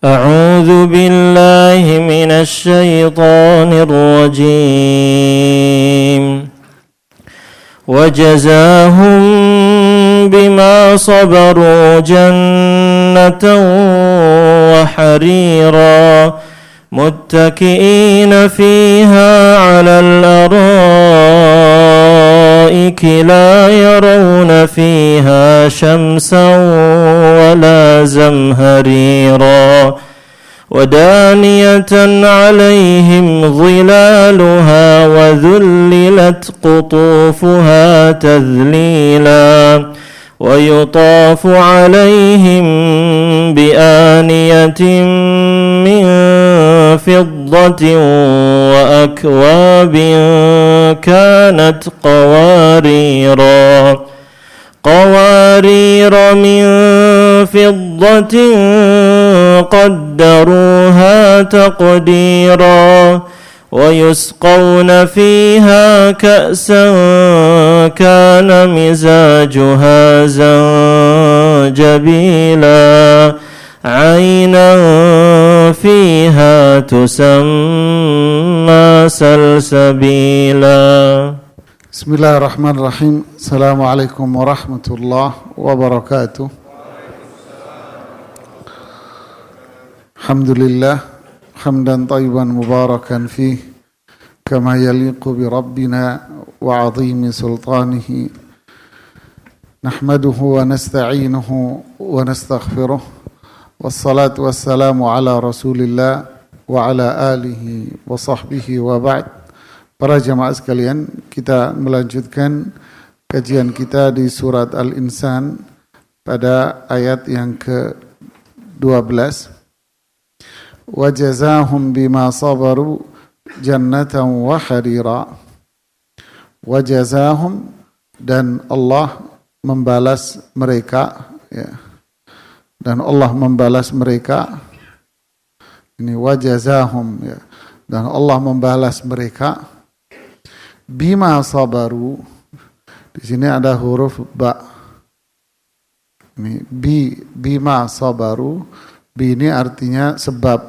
أعوذ بالله من الشيطان الرجيم وجزاهم بما صبروا جنة وحريرا متكئين فيها على الأرائك لا يرون فيها شمسا ولا زمهريرا ودانية عليهم ظلالها وذللت قطوفها تذليلا ويطاف عليهم بآنية من فضة وأكواب كانت قوارير من فضة قدروها تقديرا ويسقون فيها كأسا كان مزاجها زنجبيلا عينا فيها تسمى سلسبيلا. Bismillahirrahmanirrahim. Assalamualaikum warahmatullahi wabarakatuh. Alhamdulillah hamdan tayyiban mubarakan fih kama yaliqu bi rabbina wa 'azimi sultanihi. Nahmaduhu wa nasta'inuhu wa nastaghfiruh. Wassalatu wassalamu ala Rasulillah wa ala alihi wa sahbihi wa ba'd. Para jamaah sekalian, kita melanjutkan kajian kita di surat Al-Insan pada ayat yang ke-12. Wa jazahum bima sabaru jannatan wa harira. Wa jazahum, dan Allah membalas mereka, ya. Dan Allah membalas mereka. Ini wa jazahum, ya. Dan Allah membalas mereka bima sabaru. Di sini ada huruf ba. Ini bima sabaru. Bi ini artinya sebab,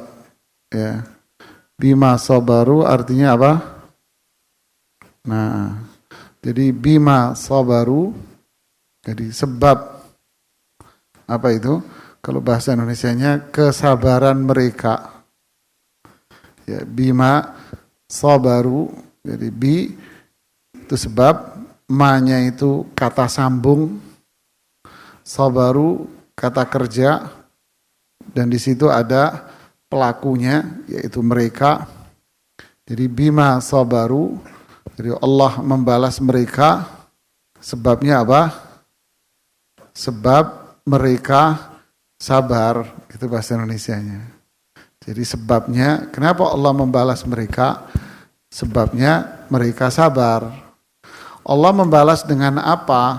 ya. Bima sabaru artinya apa? Nah, jadi bima sabaru, jadi sebab apa itu? Kalau bahasa Indonesianya kesabaran mereka. Ya, bima sabaru, jadi bi itu sebab, ma-nya itu kata sambung, sabaru kata kerja, dan di situ ada pelakunya yaitu mereka. Jadi bima sabaru, jadi Allah membalas mereka. Sebabnya apa? Sebab mereka sabar, itu bahasa Indonesianya. Jadi sebabnya kenapa Allah membalas mereka? Sebabnya mereka sabar. Allah membalas dengan apa?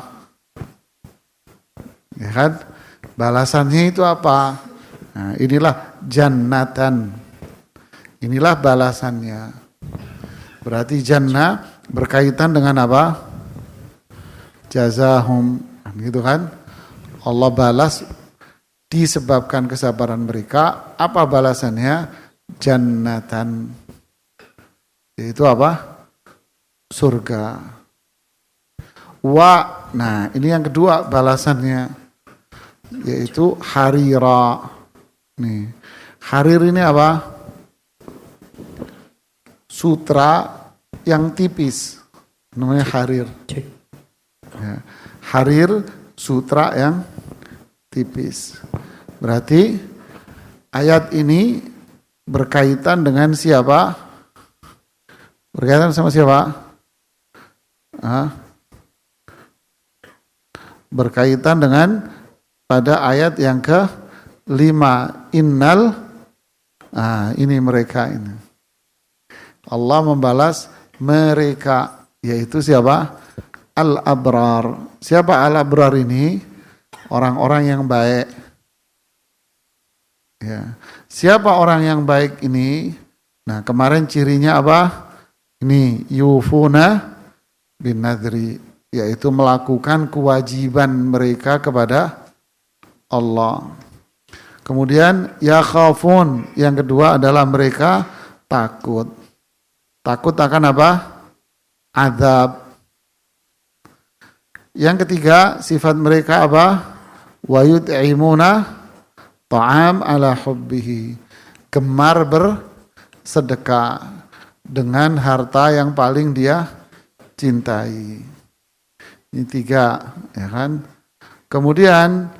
Ya kan? Balasannya itu apa? Nah, inilah jannatan. Inilah balasannya. Berarti jannah berkaitan dengan apa? Jazahum, gitu kan? Allah balas disebabkan kesabaran mereka. Apa balasannya? Jannatan. Itu apa? Surga. Wa, nah ini yang kedua balasannya, yaitu harira. Nih, harir ini apa? Sutra yang tipis, namanya harir. Ya. Harir, sutra yang tipis. Berarti ayat ini berkaitan dengan siapa? Berkaitan sama siapa? Berkaitan dengan pada ayat yang ke-5. Innal, ini mereka ini. Allah membalas mereka, yaitu siapa? Al-abrar. Siapa al-abrar ini? Orang-orang yang baik. Ya. Siapa orang yang baik ini? Nah, kemarin cirinya apa? Ini yufuna bin nadri, yaitu melakukan kewajiban mereka kepada Allah. Kemudian yakhafun, yang kedua adalah mereka takut. Takut akan apa? Azab. Yang ketiga, sifat mereka apa? Wa yut'imuna ta'am ala hubbihi. Gemar bersedekah dengan harta yang paling dia cintai. Ini tiga, ya kan? Kemudian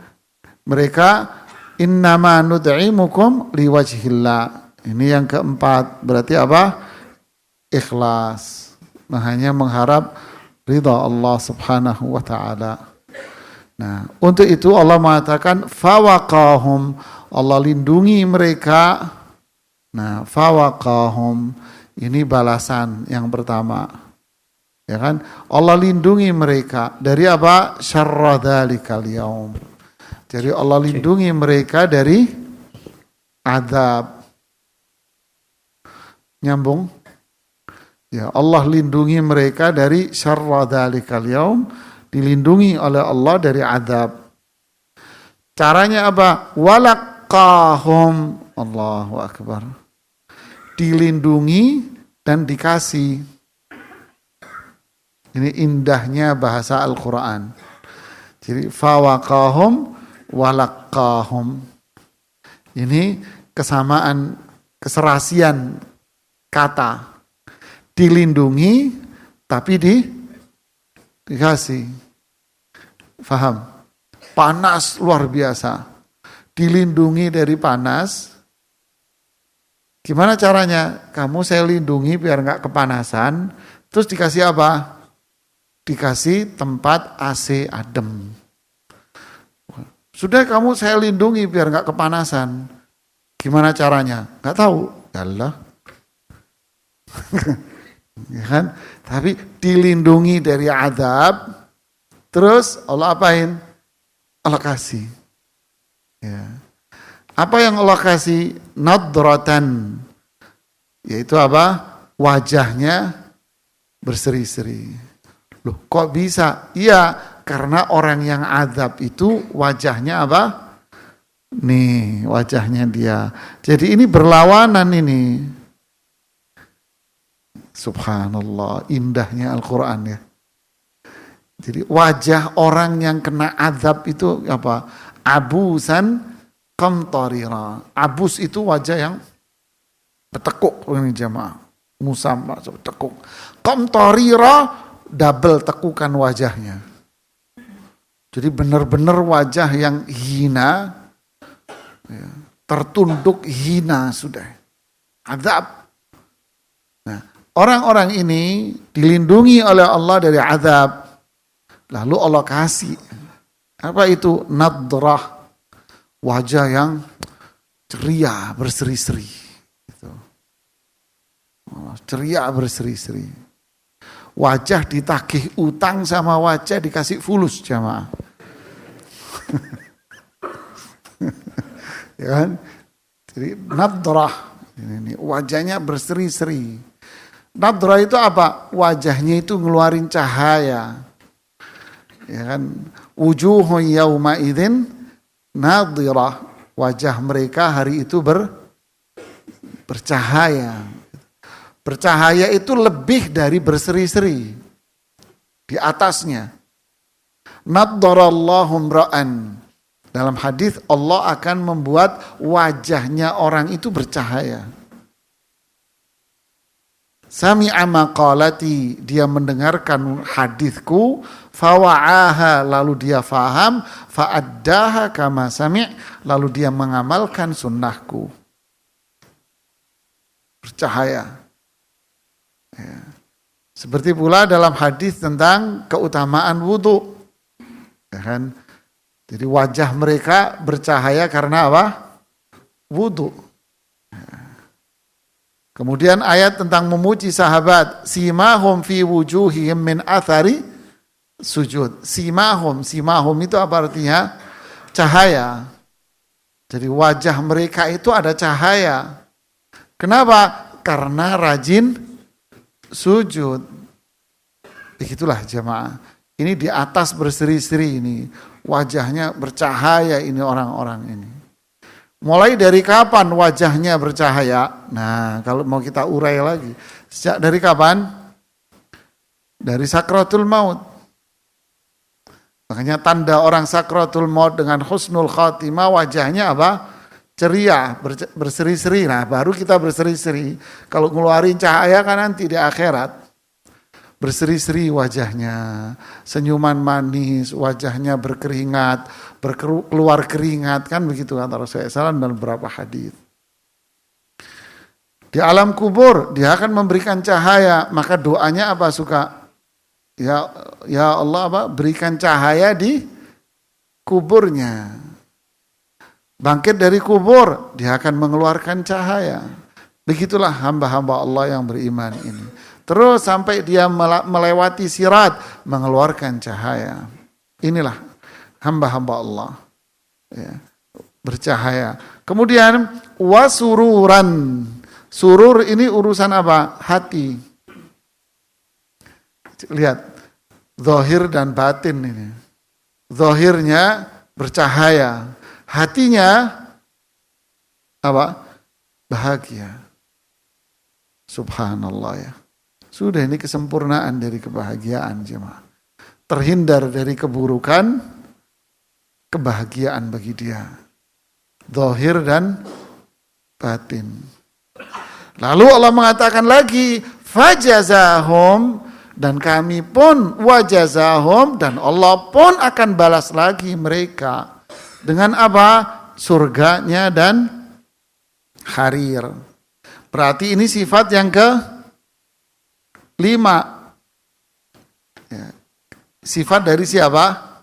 mereka innama nut'imukum liwajhillah. Ini yang keempat, berarti apa? Ikhlas. Nah, hanya mengharap ridha Allah Subhanahu wa taala. Nah, untuk itu Allah mengatakan fawaqahum, Allah lindungi mereka. Nah, fawaqahum ini balasan yang pertama. Ya kan? Allah lindungi mereka dari apa? Syarra dzalikal yaum. Jadi Allah lindungi mereka dari azab. Nyambung? Ya, Allah lindungi mereka dari syarra dzalikal yaum, dilindungi oleh Allah dari azab. Caranya apa? Walaqahum, Allahu akbar. Dilindungi dan dikasih. Ini indahnya bahasa Al-Qur'an. Jadi fawaqahum walaqahum. Ini kesamaan, keserasian kata. Dilindungi tapi dikasih. Faham? Panas luar biasa. Dilindungi dari panas. Gimana caranya? Kamu saya lindungi biar nggak kepanasan. Terus dikasih apa? Dikasih tempat AC adem. Sudah kamu saya lindungi biar nggak kepanasan. Gimana caranya? Nggak tahu. Yalah. Ya kan? Tapi dilindungi dari azab, terus Allah apain? Allah kasih. Ya. Apa yang Allah kasih? Nadratan, yaitu apa? Wajahnya berseri-seri. Loh, kok bisa? Iya, karena orang yang azab itu wajahnya apa? Nih, wajahnya dia. Jadi ini berlawanan ini. Subhanallah, indahnya Al-Quran ya. Jadi wajah orang yang kena azab itu apa? Abusan qamtarira. Abus itu wajah yang bertekuk, ini jamaah. Musamma, bertekuk. Qamtarira, double tekukan wajahnya. Jadi benar-benar wajah yang hina, ya, tertunduk hina sudah. Azab. Orang-orang ini dilindungi oleh Allah dari azab. Lalu Allah kasih. Apa itu? Nadrah. Wajah yang ceria, berseri-seri. Ceria, berseri-seri. Wajah ditagih utang sama wajah dikasih fulus jamaah. Ya kan? Jadi nadrah. Ini wajahnya berseri-seri. Nadrah itu apa? Wajahnya itu ngeluarin cahaya. Ya kan? Wujuhun yauma idzin nadhirah. Wajah mereka hari itu bercahaya. Bercahaya itu lebih dari berseri-seri. Di atasnya. Nadharallahu imra'an. Dalam hadis Allah akan membuat wajahnya orang itu bercahaya. Sami'a maqalati, dia mendengarkan hadisku, fawa'aha, lalu dia faham, fa'addaha kama sami', lalu dia mengamalkan sunnahku. Bercahaya. Ya. Seperti pula dalam hadis tentang keutamaan wudu. Ya kan? Jadi wajah mereka bercahaya karena apa? Wudu. Kemudian ayat tentang memuji sahabat, simahum fi wujuhihim min athari sujud. Simahum itu apa artinya? Cahaya. Jadi wajah mereka itu ada cahaya. Kenapa? Karena rajin sujud. Begitulah jemaah. Ini di atas berseri-seri ini. Wajahnya bercahaya ini orang-orang ini. Mulai dari kapan wajahnya bercahaya? Nah, kalau mau kita urai lagi. Sejak dari kapan? Dari sakratul maut. Makanya tanda orang sakratul maut dengan husnul khatimah wajahnya apa? Ceria, berseri-seri. Nah, baru kita berseri-seri. Kalau ngeluarin cahaya kan nanti di akhirat. Berseri-seri wajahnya, senyuman manis, wajahnya berkeringat, keluar keringat, kan begitu kata Rasulullah SAW dalam beberapa hadis. Di alam kubur dia akan memberikan cahaya, maka doanya apa suka? Ya Allah apa? Berikan cahaya di kuburnya. Bangkit dari kubur, dia akan mengeluarkan cahaya. Begitulah hamba-hamba Allah yang beriman ini. Terus sampai dia melewati sirat, mengeluarkan cahaya. Inilah hamba-hamba Allah. Ya, bercahaya. Kemudian wasururan. Surur ini urusan apa? Hati. Lihat, zahir dan batin ini. Zahirnya bercahaya. Hatinya apa? Bahagia. Subhanallah ya. Sudah ini kesempurnaan dari kebahagiaan jemaah. Terhindar dari keburukan, kebahagiaan bagi dia. Zahir dan batin. Lalu Allah mengatakan lagi, fajazahum, dan kami pun wajazahum, dan Allah pun akan balas lagi mereka. Dengan apa? Surganya dan harir. Berarti ini sifat yang ke 5. Ya. Sifat dari siapa?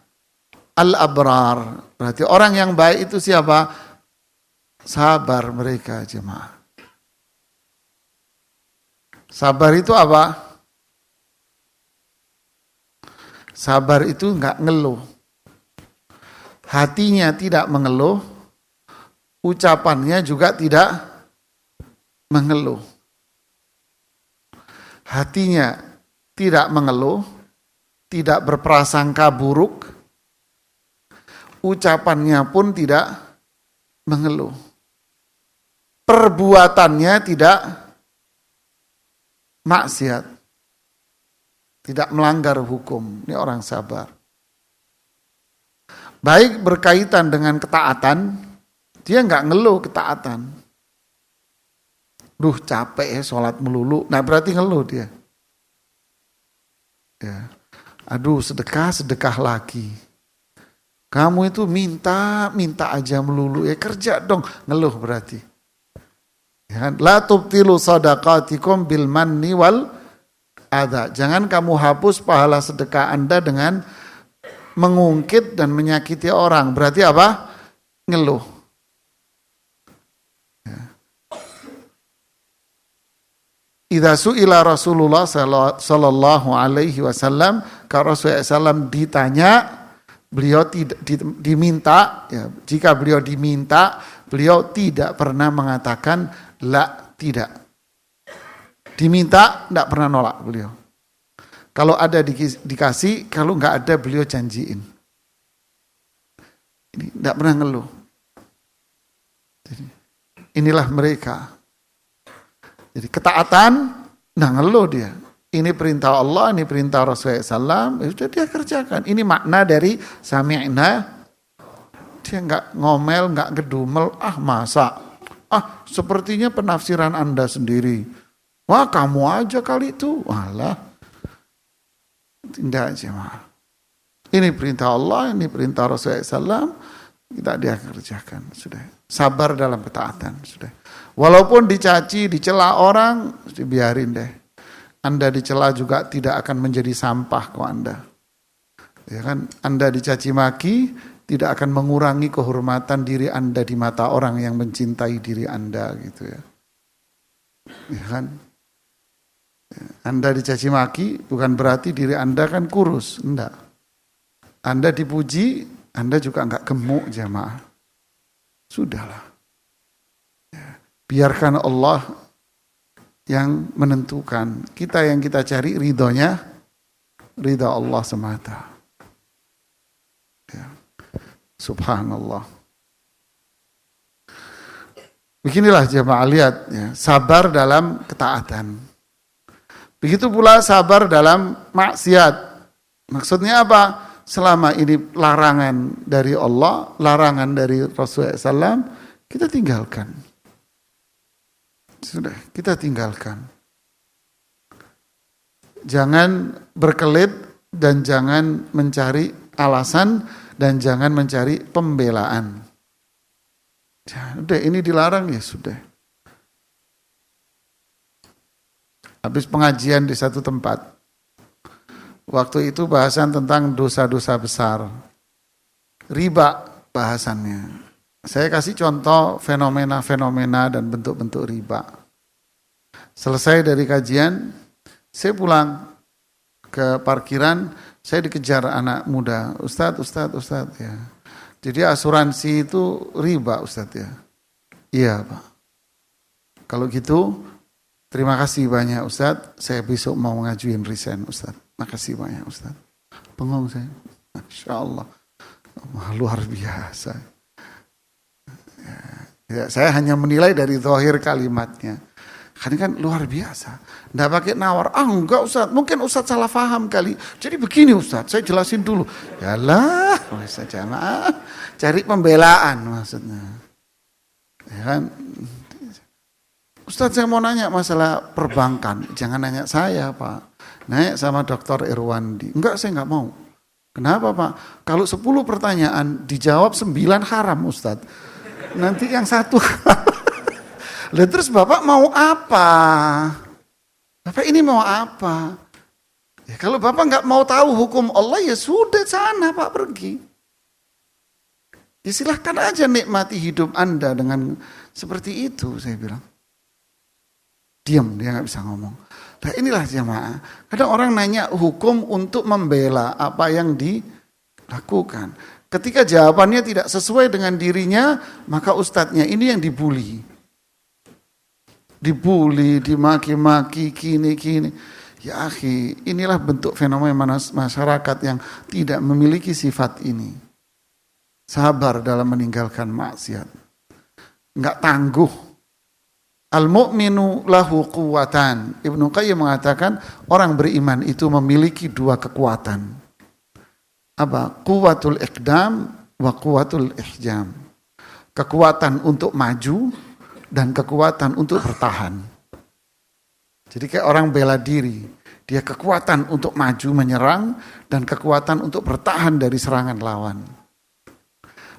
Al-abrar. Berarti orang yang baik itu siapa? Sabar mereka jemaah. Sabar itu apa? Sabar itu enggak ngeluh. Hatinya tidak mengeluh. Ucapannya juga tidak mengeluh. Hatinya tidak mengeluh, tidak berprasangka buruk, ucapannya pun tidak mengeluh. Perbuatannya tidak maksiat, tidak melanggar hukum. Ini orang sabar. Baik berkaitan dengan ketaatan, dia nggak ngeluh ketaatan. Duh capek ya sholat melulu. Nah berarti ngeluh dia. Ya. Aduh sedekah lagi. Kamu itu minta aja melulu. Ya kerja dong. Ngeluh berarti. Ya, la tubtilu sadaqatikum bil manni wal adha. Jangan kamu hapus pahala sedekah Anda dengan mengungkit dan menyakiti orang. Berarti apa? Ngeluh. Idza su'ila Rasulullah sallallahu alaihi wasallam, kalau Rasulullah SAW ditanya, beliau tidak diminta, ya, jika beliau diminta, beliau tidak pernah mengatakan la, tidak. Diminta tidak pernah nolak beliau. Kalau ada dikasih, kalau enggak ada beliau janjiin. Ini tidak pernah ngeluh. Jadi, inilah mereka. Jadi ketaatan, nah ngeluh dia. Ini perintah Allah, ini perintah Rasulullah SAW, ya sudah dia kerjakan. Ini makna dari sami'na. Dia nggak ngomel, nggak ngedumel, masa? Sepertinya penafsiran Anda sendiri. Wah kamu aja kali itu. Walah. Tidak aja mah. Ini perintah Allah, ini perintah Rasulullah SAW. Kita dia kerjakan. Sudah. Sabar dalam ketaatan. Sudah. Walaupun dicaci, dicela orang, biarin deh. Anda dicela juga tidak akan menjadi sampah kok Anda. Ya kan? Anda dicaci maki tidak akan mengurangi kehormatan diri Anda di mata orang yang mencintai diri Anda gitu ya. Ya kan? Anda dicaci maki bukan berarti diri Anda kan kurus, enggak. Anda dipuji, Anda juga enggak gemuk jamaah. Sudahlah. Biarkan Allah yang menentukan. Kita yang kita cari ridhonya, ridha Allah semata. Ya. Subhanallah. Beginilah jemaah lihat ya, sabar dalam ketaatan. Begitu pula sabar dalam maksiat. Maksudnya apa? Selama ini larangan dari Allah, larangan dari Rasulullah SAW, kita tinggalkan. Sudah, kita tinggalkan. Jangan berkelit dan jangan mencari alasan dan jangan mencari pembelaan. Udah, ini dilarang ya sudah. Habis pengajian di satu tempat. Waktu itu bahasan tentang dosa-dosa besar. Riba bahasannya. Saya kasih contoh fenomena-fenomena dan bentuk-bentuk riba. Selesai dari kajian, saya pulang ke parkiran, saya dikejar anak muda. Ustadz ya. Jadi asuransi itu riba Ustadz ya. Iya Pak. Kalau gitu, terima kasih banyak Ustadz. Saya besok mau ngajuin resign Ustadz. Makasih banyak Ustadz. Bengong saya. Masya Allah. Luar biasa. Ya, saya hanya menilai dari zahir kalimatnya. Kan luar biasa. Nggak pakai nawar. Enggak Ustadz. Mungkin Ustadz salah paham kali. Jadi begini Ustadz. Saya jelasin dulu. Yalah. Masa jamaah. Cari pembelaan maksudnya. Ya kan. Ustadz saya mau nanya masalah perbankan. Jangan nanya saya Pak. Nanya sama Dr. Irwandi. Enggak, saya nggak mau. Kenapa Pak? Kalau 10 pertanyaan dijawab 9 haram Ustadz. Nanti yang satu Lah terus Bapak mau apa? Bapak ini mau apa? Ya kalau Bapak nggak mau tahu hukum Allah ya sudah sana Pak pergi. Ya silahkan aja nikmati hidup Anda dengan seperti itu saya bilang. Diam, dia nggak bisa ngomong. Nah inilah jemaah. Kadang orang nanya hukum untuk membela apa yang dilakukan. Ketika jawabannya tidak sesuai dengan dirinya, maka ustadznya ini yang dibully. Dibully, dimaki-maki, kini. Ya akhi, inilah bentuk fenomena masyarakat yang tidak memiliki sifat ini. Sabar dalam meninggalkan maksiat. Enggak tangguh. Al-mu'minu lahu quwwatan. Ibnu Qayyim mengatakan orang beriman itu memiliki 2 kekuatan. Apa? Quwwatul iqdam wa quwwatul ihjam. Kekuatan untuk maju dan kekuatan untuk bertahan. Jadi kayak orang bela diri. Dia kekuatan untuk maju menyerang dan kekuatan untuk bertahan dari serangan lawan.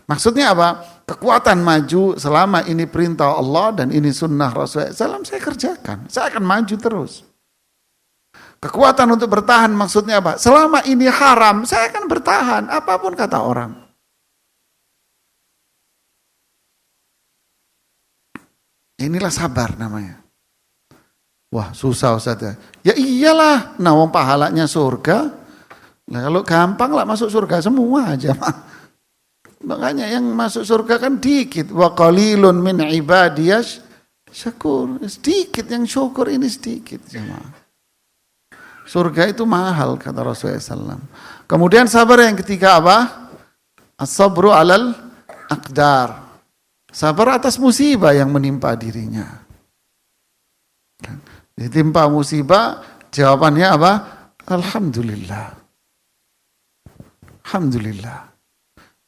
Maksudnya apa? Kekuatan maju selama ini perintah Allah dan ini sunnah Rasulullah SAW saya kerjakan. Saya akan maju terus. Kekuatan untuk bertahan maksudnya apa? Selama ini haram saya akan bertahan apapun kata orang. Inilah sabar namanya. Wah susah Ustaz ya. Ya iyalah, nah wong pahalanya surga. Nah kalau gampang lah masuk surga semua aja mah. Makanya yang masuk surga kan dikit. Wa qalilun min ibadiyas syakur. Sedikit yang syukur ini sedikit jemaah. Surga itu mahal kata Rasulullah SAW. Kemudian sabar yang ketiga apa? As-sabru alal aqdar. Sabar atas musibah yang menimpa dirinya. Ditimpa musibah, jawabannya apa? Alhamdulillah. Alhamdulillah.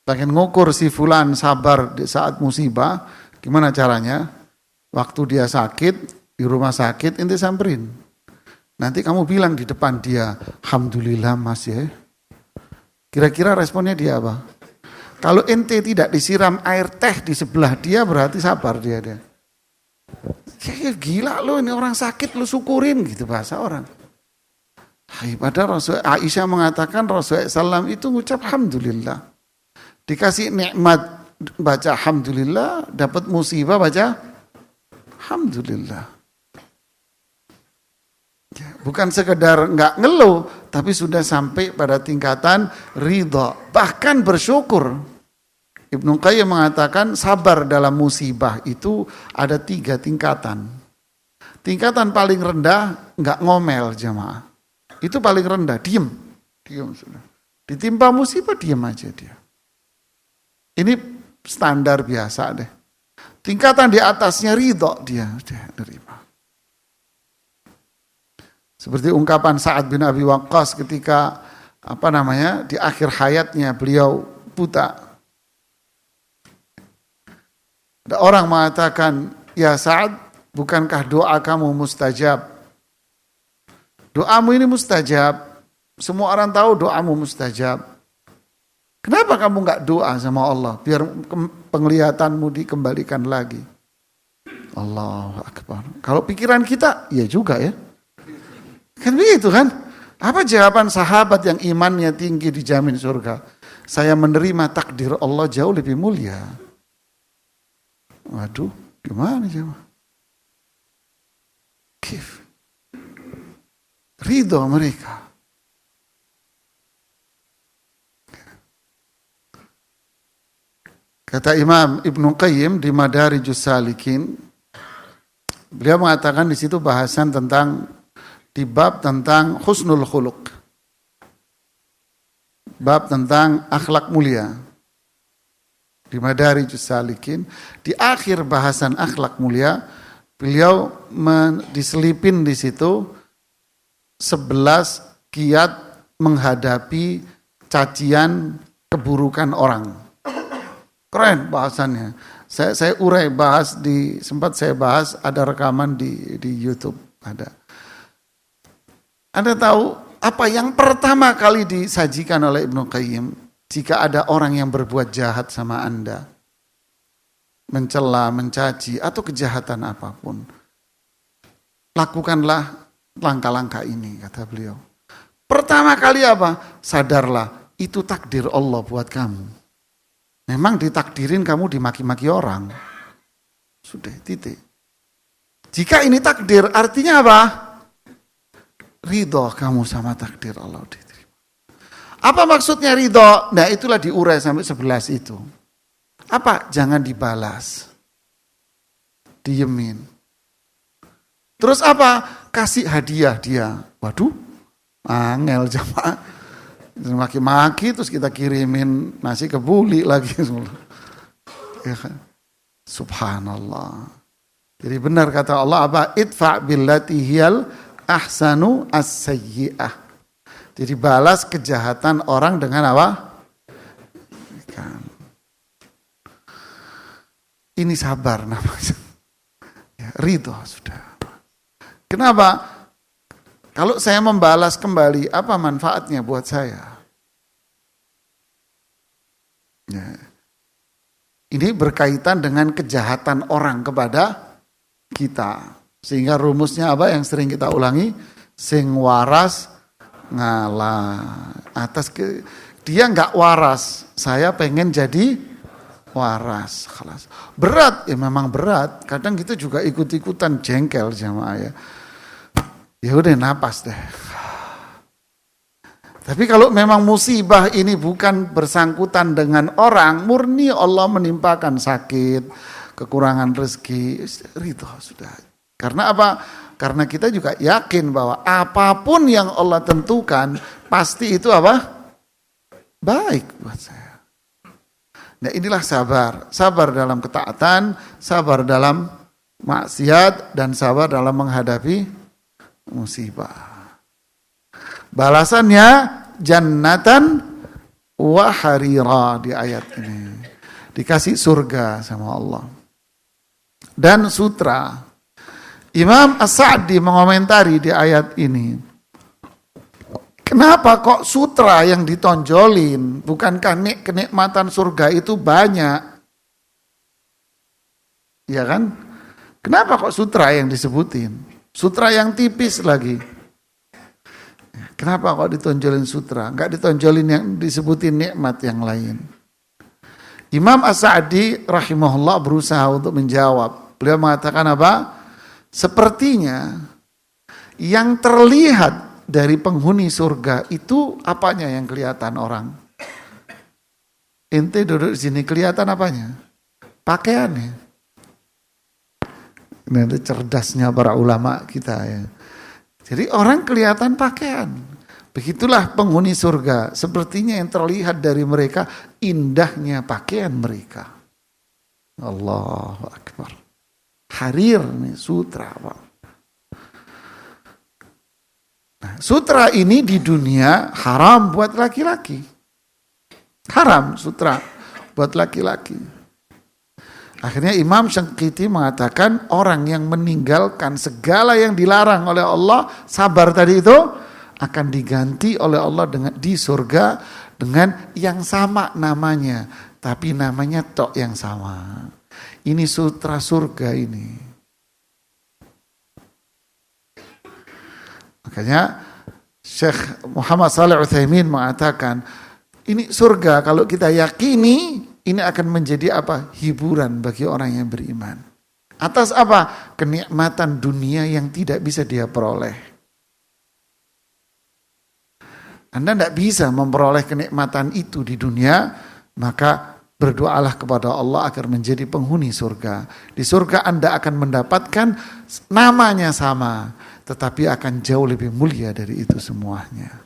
Pengen ngukur si fulan sabar di saat musibah, gimana caranya? Waktu dia sakit, di rumah sakit, ente samperin. Nanti kamu bilang di depan dia, Alhamdulillah mas ya. Kira-kira responnya dia apa? Kalau ente tidak disiram air teh di sebelah dia, berarti sabar dia. Kayak gila lo, ini orang sakit lo syukurin gitu bahasa orang. Padahal Aisyah mengatakan Rasulullah SAW itu ngucap Alhamdulillah. Dikasih nikmat baca Alhamdulillah, dapat musibah baca Alhamdulillah. Bukan sekedar nggak ngeluh, tapi sudah sampai pada tingkatan ridha, bahkan bersyukur. Ibnu Qayyim mengatakan sabar dalam musibah itu ada 3 tingkatan. Tingkatan paling rendah nggak ngomel jamaah. Itu paling rendah, diem sudah. Ditimpa musibah diem aja dia. Ini standar biasa deh. tingkatan di atasnya ridho, dia nerima. Seperti ungkapan Sa'ad bin Abi Waqqas ketika di akhir hayatnya beliau buta. Ada orang mengatakan, ya Sa'ad, bukankah doa kamu mustajab? Doamu ini mustajab. Semua orang tahu doamu mustajab. Kenapa kamu enggak doa sama Allah biar penglihatanmu dikembalikan lagi? Allahu Akbar. Kalau pikiran kita, ya juga ya. Kan begitu kan? Apa jawaban sahabat yang imannya tinggi dijamin surga? Saya menerima takdir Allah jauh lebih mulia. Waduh, gimana jemaah? Kif. Ridho mereka. Kata Imam Ibnu Qayyim di Madarijus Salikin, beliau mengatakan di situ bahasan tentang di bab tentang husnul khuluq. Bab tentang akhlak mulia. Di Madarijus Salikin, di akhir bahasan akhlak mulia, beliau diselipin di situ 11 kiat menghadapi cacian keburukan orang. Keren bahasannya. Saya urai sempat saya bahas, ada rekaman di YouTube ada. Anda tahu apa yang pertama kali disajikan oleh Ibnu Qayyim jika ada orang yang berbuat jahat sama Anda, mencela, mencaci atau kejahatan apapun, lakukanlah langkah-langkah ini, kata beliau. Pertama kali apa? Sadarlah, itu takdir Allah buat kamu. Memang ditakdirin kamu dimaki-maki orang. Sudah, titik. Jika ini takdir, artinya apa? Ridho kamu sama takdir Allah diterima. Apa maksudnya ridho? Nah, itulah diurai sampai 11 itu. Apa? Jangan dibalas. Diemin. Terus apa? Kasih hadiah dia. Waduh, angel jamaah. Maki-maki terus kita kirimin nasi kebuli lagi. Ya kan? Subhanallah. Jadi benar kata Allah apa? Idfa' billati hiyal ahsanu as-sayyi'ah. Jadi balas kejahatan orang dengan apa? Ini sabar namanya. Ya, ridho sudah. Kenapa? Kalau saya membalas kembali, apa manfaatnya buat saya? Ya. Ini berkaitan dengan kejahatan orang kepada kita. Sehingga rumusnya apa yang sering kita ulangi? Sing waras ngalah. Dia nggak waras, saya pengen jadi waras. Berat, ya memang berat. Kadang kita juga ikut-ikutan jengkel jamaah ya. Ya udah napas deh. Tapi kalau memang musibah ini bukan bersangkutan dengan orang, murni Allah menimpakan sakit, kekurangan rezeki, ridho sudah. Karena apa? Karena kita juga yakin bahwa apapun yang Allah tentukan, pasti itu apa? Baik buat saya. Nah inilah sabar. Sabar dalam ketaatan, sabar dalam maksiat, dan sabar dalam menghadapi musibah. Balasannya jannatan wa harira di ayat ini. Dikasih surga sama Allah. Dan sutra. Imam As-Sa'di mengomentari di ayat ini. Kenapa kok sutra yang ditonjolin? Bukankah kenikmatan surga itu banyak? Ya kan? Kenapa kok sutra yang disebutin? Sutra yang tipis lagi. Kenapa kok ditonjolin sutra? Enggak ditonjolin yang disebutin nikmat yang lain. Imam As-Sa'di rahimahullah berusaha untuk menjawab. Beliau mengatakan apa? Sepertinya yang terlihat dari penghuni surga itu apanya yang kelihatan orang? Ente duduk di sini kelihatan apanya? Pakaiannya. Nah, itu cerdasnya para ulama kita ya. Jadi orang kelihatan pakaian. Begitulah penghuni surga. Sepertinya yang terlihat dari mereka indahnya pakaian mereka. Allahu Akbar. Harir nih sutra, Pak. Nah, sutra ini di dunia haram buat laki-laki. Haram sutra buat laki-laki. Akhirnya Imam Syangkiti mengatakan orang yang meninggalkan segala yang dilarang oleh Allah, sabar tadi itu, akan diganti oleh Allah dengan di surga dengan yang sama namanya, tapi namanya tok yang sama. Ini sutra surga ini. Makanya Syekh Muhammad Shalih Utsaimin mengatakan, ini surga kalau kita yakini, ini akan menjadi apa? Hiburan bagi orang yang beriman. Atas apa? Kenikmatan dunia yang tidak bisa dia peroleh. Anda tidak bisa memperoleh kenikmatan itu di dunia, maka berdoalah kepada Allah agar menjadi penghuni surga. Di surga Anda akan mendapatkan namanya sama, tetapi akan jauh lebih mulia dari itu semuanya.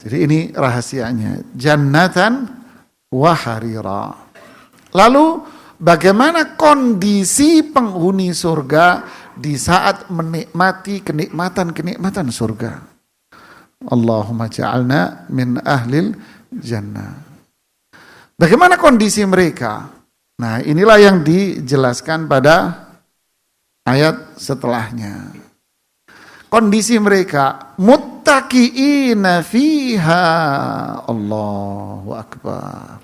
Jadi ini rahasianya, jannatan wa harira. Lalu bagaimana kondisi penghuni surga di saat menikmati kenikmatan-kenikmatan surga? Allahumma ja'alna min ahlil jannah. Bagaimana kondisi mereka? Nah, inilah yang dijelaskan pada ayat setelahnya. Kondisi mereka muttaqiina fiha. Allahu Akbar.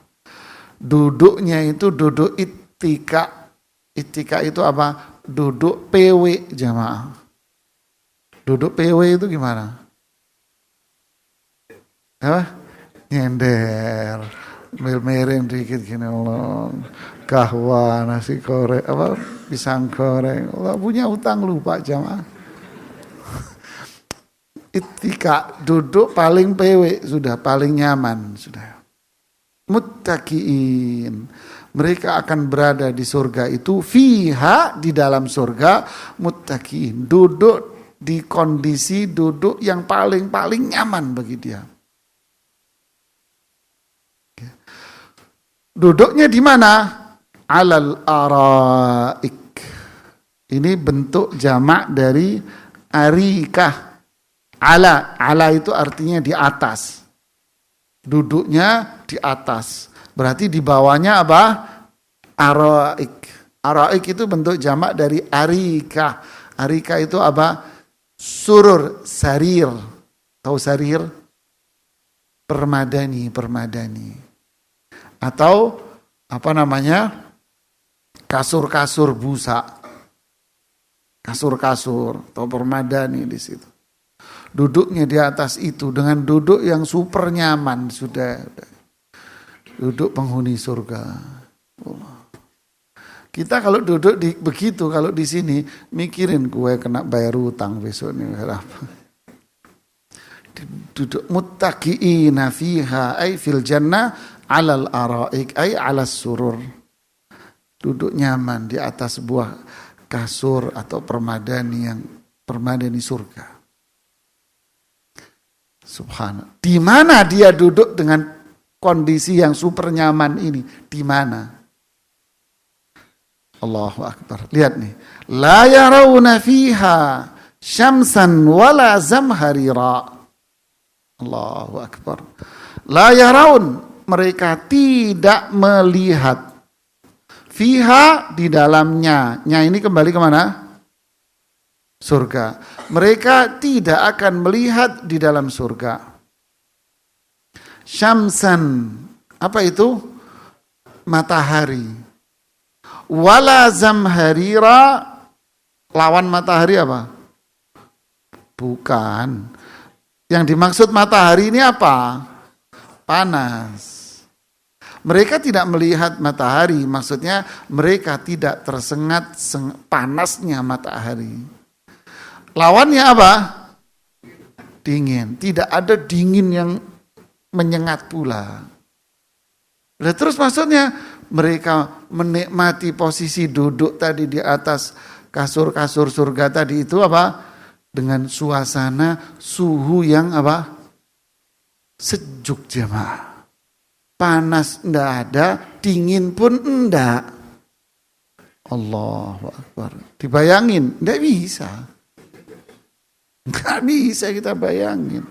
Duduknya itu duduk ittika. Ittika itu apa? Duduk PW jamaah. Duduk PW itu gimana? Apa? Nyender. Miring dikit gini Allah. Kahwa, nasi goreng, apa? Pisang goreng. Allah punya utang lupa jamaah. Ittika, duduk paling PW, sudah paling nyaman, sudah. Muttaqiin, mereka akan berada di surga itu, fiha, di dalam surga, muttaqiin, duduk di kondisi duduk yang paling nyaman bagi dia. Duduknya di mana? Alal araik. Ini bentuk jamak dari arikah. Ala itu artinya di atas. Duduknya di atas. Berarti di bawahnya apa? Araik. Araik itu bentuk jamak dari arika. Arika itu apa? Surur, sarir. Tahu sarir? Permadani. Atau apa namanya? Kasur-kasur busa. Kasur-kasur atau permadani di situ. Duduknya di atas itu dengan duduk yang super nyaman sudah. Duduk penghuni surga. Kita kalau duduk begitu, kalau di sini mikirin gue kena bayar utang besok nih. Duduk muttaqiina fiha ay fil jannah alal araik ay alas surur. Duduk nyaman di atas sebuah kasur atau permadani surga. Subhanallah. Di mana dia duduk dengan kondisi yang super nyaman ini? Di mana? Allahu Akbar. Lihat nih. La yarawna fiha syamsan wala zamharira. Allahu Akbar. La yarawun. Mereka tidak melihat. Fiha di dalamnya. Nya ini kembali kemana? Surga. Mereka tidak akan melihat di dalam surga. Syamsan. Apa itu? Matahari. Wala zamharira. Lawan matahari apa? Bukan. Yang dimaksud matahari ini apa? Panas. Mereka tidak melihat matahari. Maksudnya mereka tidak tersengat panasnya matahari. Lawannya apa? Dingin. Tidak ada dingin yang menyengat pula. Nah, terus maksudnya mereka menikmati posisi duduk tadi di atas kasur-kasur surga tadi itu apa? Dengan suasana suhu yang apa? Sejuk jemaah. panas enggak ada, dingin pun enggak. Allahu Akbar. Dibayangin, enggak bisa. Enggak bisa kita bayangin.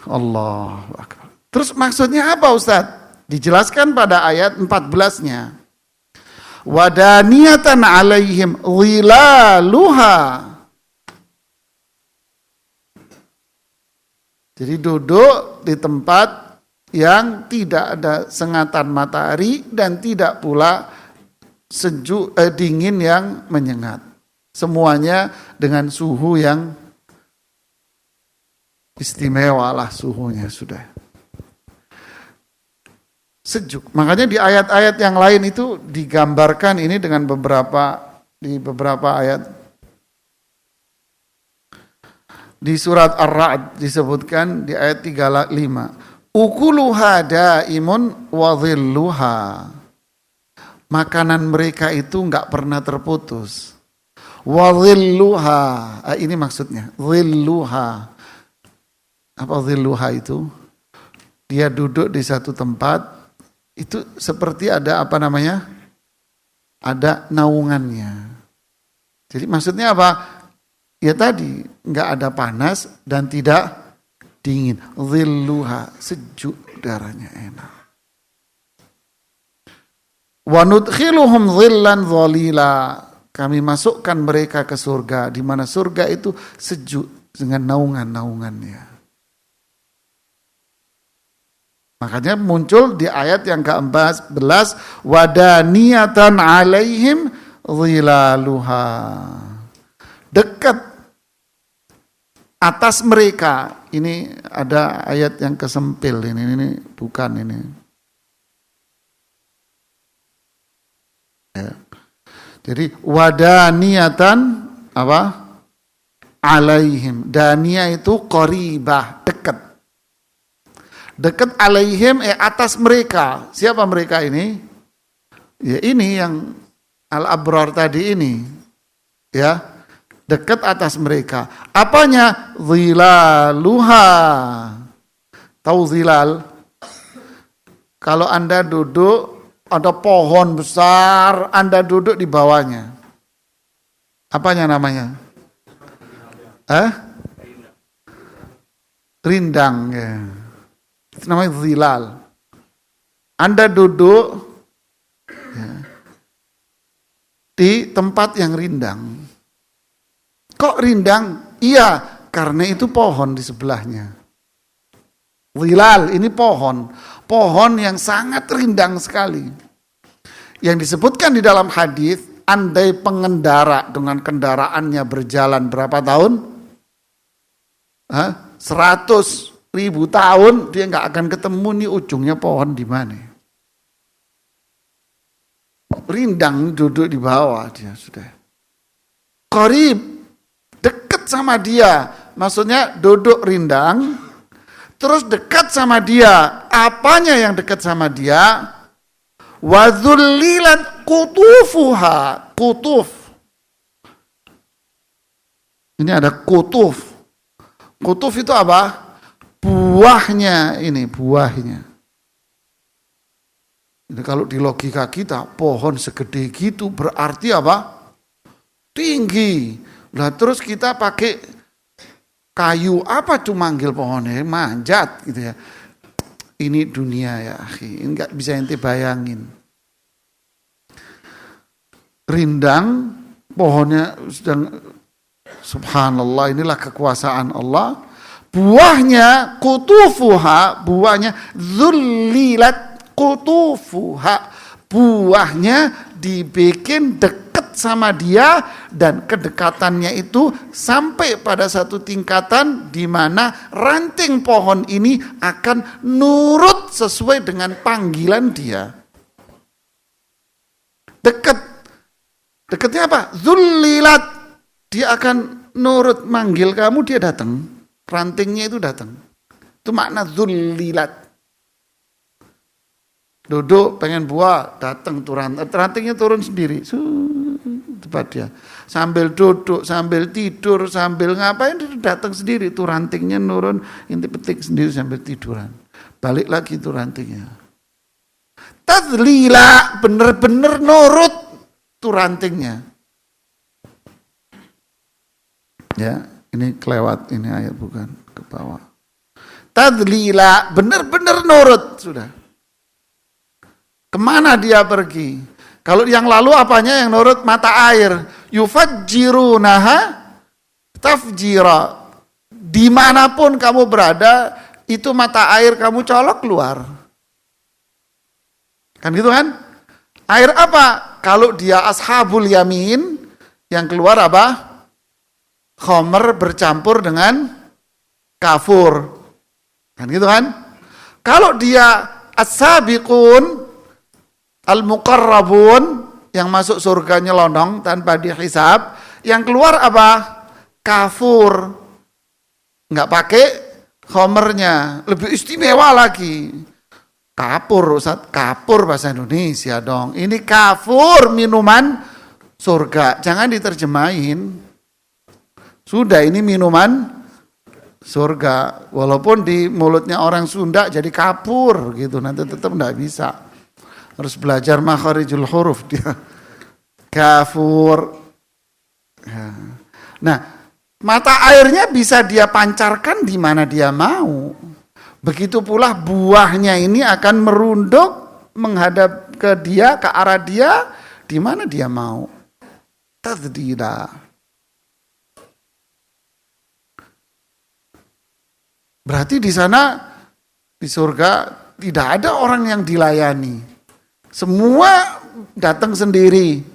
Allahu Akbar. Terus maksudnya apa Ustaz? Dijelaskan pada ayat 14-nya. Wadaniyatan alaihim dhilaluha. Jadi duduk di tempat yang tidak ada sengatan matahari dan tidak pula sejuk dingin yang menyengat. Semuanya dengan suhu yang istimewa lah suhunya sudah. Sejuk. Makanya di ayat-ayat yang lain itu digambarkan ini dengan di beberapa ayat. Di surat Ar-Ra'd disebutkan di ayat 35. Ukuluha daimun wa dhilluha. Makanan mereka itu enggak pernah terputus. Wa dhilluha. Ini maksudnya. Dhilluha. Apa dhilluha itu? Dia duduk di satu tempat, itu seperti ada apa namanya? Ada naungannya. Jadi maksudnya apa? Ya tadi, enggak ada panas dan tidak dingin. Dhilluha, sejuk udaranya enak. Wa nudkhiluhum dhillan dhalila. Kami masukkan mereka ke surga, di mana surga itu sejuk dengan naungan-naungannya. Makanya muncul di ayat yang ke-14, wadaniyatan alaihim dhilaluha. Dekat atas mereka. Ini ada ayat yang kesempil ini bukan ini. Ya. Jadi wadaniyatan apa? Alaihim. Dania itu qaribah, dekat. Dekat alaihim atas mereka. Siapa mereka ini? Ya ini yang al-abrar tadi ini. Ya. Dekat atas mereka. Apanya? Zilaluha. Tahu zilal? Kalau Anda duduk, ada pohon besar, Anda duduk di bawahnya. Apanya namanya? Rindang ya. Itu namanya zilal. Anda duduk ya, di tempat yang rindang. Kok rindang? Iya, karena itu pohon di sebelahnya. Zilal ini pohon. Pohon yang sangat rindang sekali. Yang disebutkan di dalam hadis, andai pengendara dengan kendaraannya berjalan berapa tahun? 100.000 tahun dia nggak akan ketemu nih ujungnya pohon di mana. Rindang duduk di bawah dia sudah. Qarib, dekat sama dia. Maksudnya duduk rindang, terus dekat sama dia. Apanya yang dekat sama dia? Wa dzullilat qutufuha. Qutuf. Ini ada qutuf. Qutuf itu apa? Buahnya ini, buahnya. Ini kalau di logika kita, pohon segede gitu berarti apa? Tinggi. Lah terus kita pakai kayu apa tuh manggil pohonnya? Manjat gitu ya. Ini dunia ya, akhi. Ini enggak bisa ente bayangin. Rindang, pohonnya sedang, subhanallah, inilah kekuasaan Allah. Buahnya kutufuha, buahnya dzullilat kutufuha, buahnya dibikin dekat sama dia dan kedekatannya itu sampai pada satu tingkatan di mana ranting pohon ini akan nurut sesuai dengan panggilan dia. Dekat. Dekatnya apa? Dzullilat. Dia akan nurut manggil kamu, dia datang. Rantingnya itu datang. Itu makna dzullilat. Duduk pengen buah, datang tuh rantingnya turun sendiri. hebat dia. Sambil duduk, sambil tidur, sambil ngapain itu datang sendiri tuh rantingnya nurun, inti petik sendiri sambil tiduran. Balik lagi tuh rantingnya. Tadlila, bener-bener nurut tuh rantingnya. Ya, ini kelewat ini ayat bukan ke bawah. Tadlila, bener-bener nurut sudah. Kemana dia pergi? Kalau yang lalu apanya yang nurut? Mata air. Yufajjirunaha tafjira. Dimanapun kamu berada, itu mata air kamu colok keluar. Kan gitu kan? Air apa? Kalau dia ashabul yamin, yang keluar apa? Khomer bercampur dengan kafur. Kan gitu kan? Kalau dia as-sabiqun al-muqarrabun, yang masuk surga nyelonong tanpa dihisab, yang keluar apa? Kafur. Enggak pakai khomernya, lebih istimewa lagi. Kapur, Ustaz, kapur bahasa Indonesia dong. Ini kafur, minuman surga. Jangan diterjemahin. Sudah, ini minuman surga. Walaupun di mulutnya orang Sunda jadi kapur gitu, nanti tetap enggak bisa. Harus belajar makharijul huruf dia. Kafur. Nah, mata airnya bisa dia pancarkan di mana dia mau. Begitu pula buahnya ini akan merunduk menghadap ke dia, ke arah dia, di mana dia mau. Tadlila. Berarti di sana, di surga, tidak ada orang yang dilayani. Semua datang sendiri.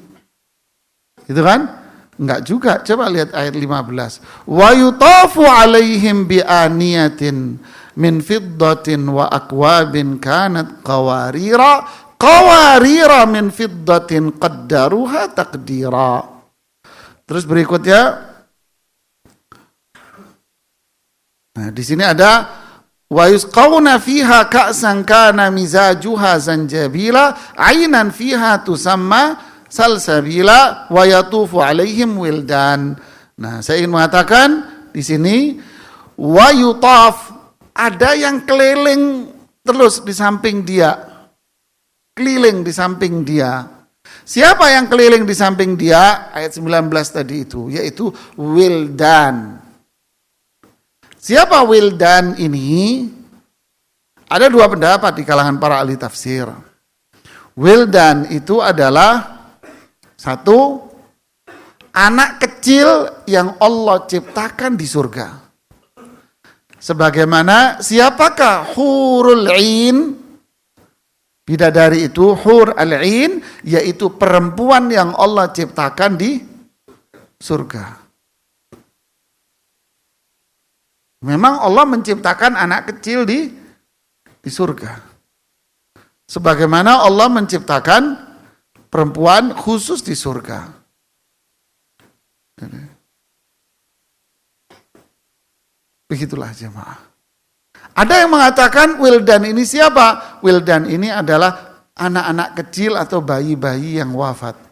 Gitu kan? Enggak juga. Coba lihat ayat 15. Wa yutafu alaihim bi aniyatin min fiddatin wa akwabin kanat qawarira min fiddatin qaddaruha taqdira. Terus berikutnya. Nah, di sini ada wa yusqawna fiha ka'san kana mizajuha zanjabila ainan fiha tusamma salsabila wa yatufu alaihim wildan. Nah, saya ingin mengatakan di sini wa yutaf, ada yang keliling terus di samping dia. Keliling di samping dia. Siapa yang keliling di samping dia? Ayat 19 tadi itu, yaitu wildan. Siapa wildan ini? Ada dua pendapat di kalangan para ahli tafsir. Wildan itu adalah satu, anak kecil yang Allah ciptakan di surga. Sebagaimana siapakah hurul ain? Bidadari itu hur al-ain, yaitu perempuan yang Allah ciptakan di surga. Memang Allah menciptakan anak kecil di surga. Sebagaimana Allah menciptakan perempuan khusus di surga. Begitulah jemaah. Ada yang mengatakan wildan ini siapa? Wildan ini adalah anak-anak kecil atau bayi-bayi yang wafat.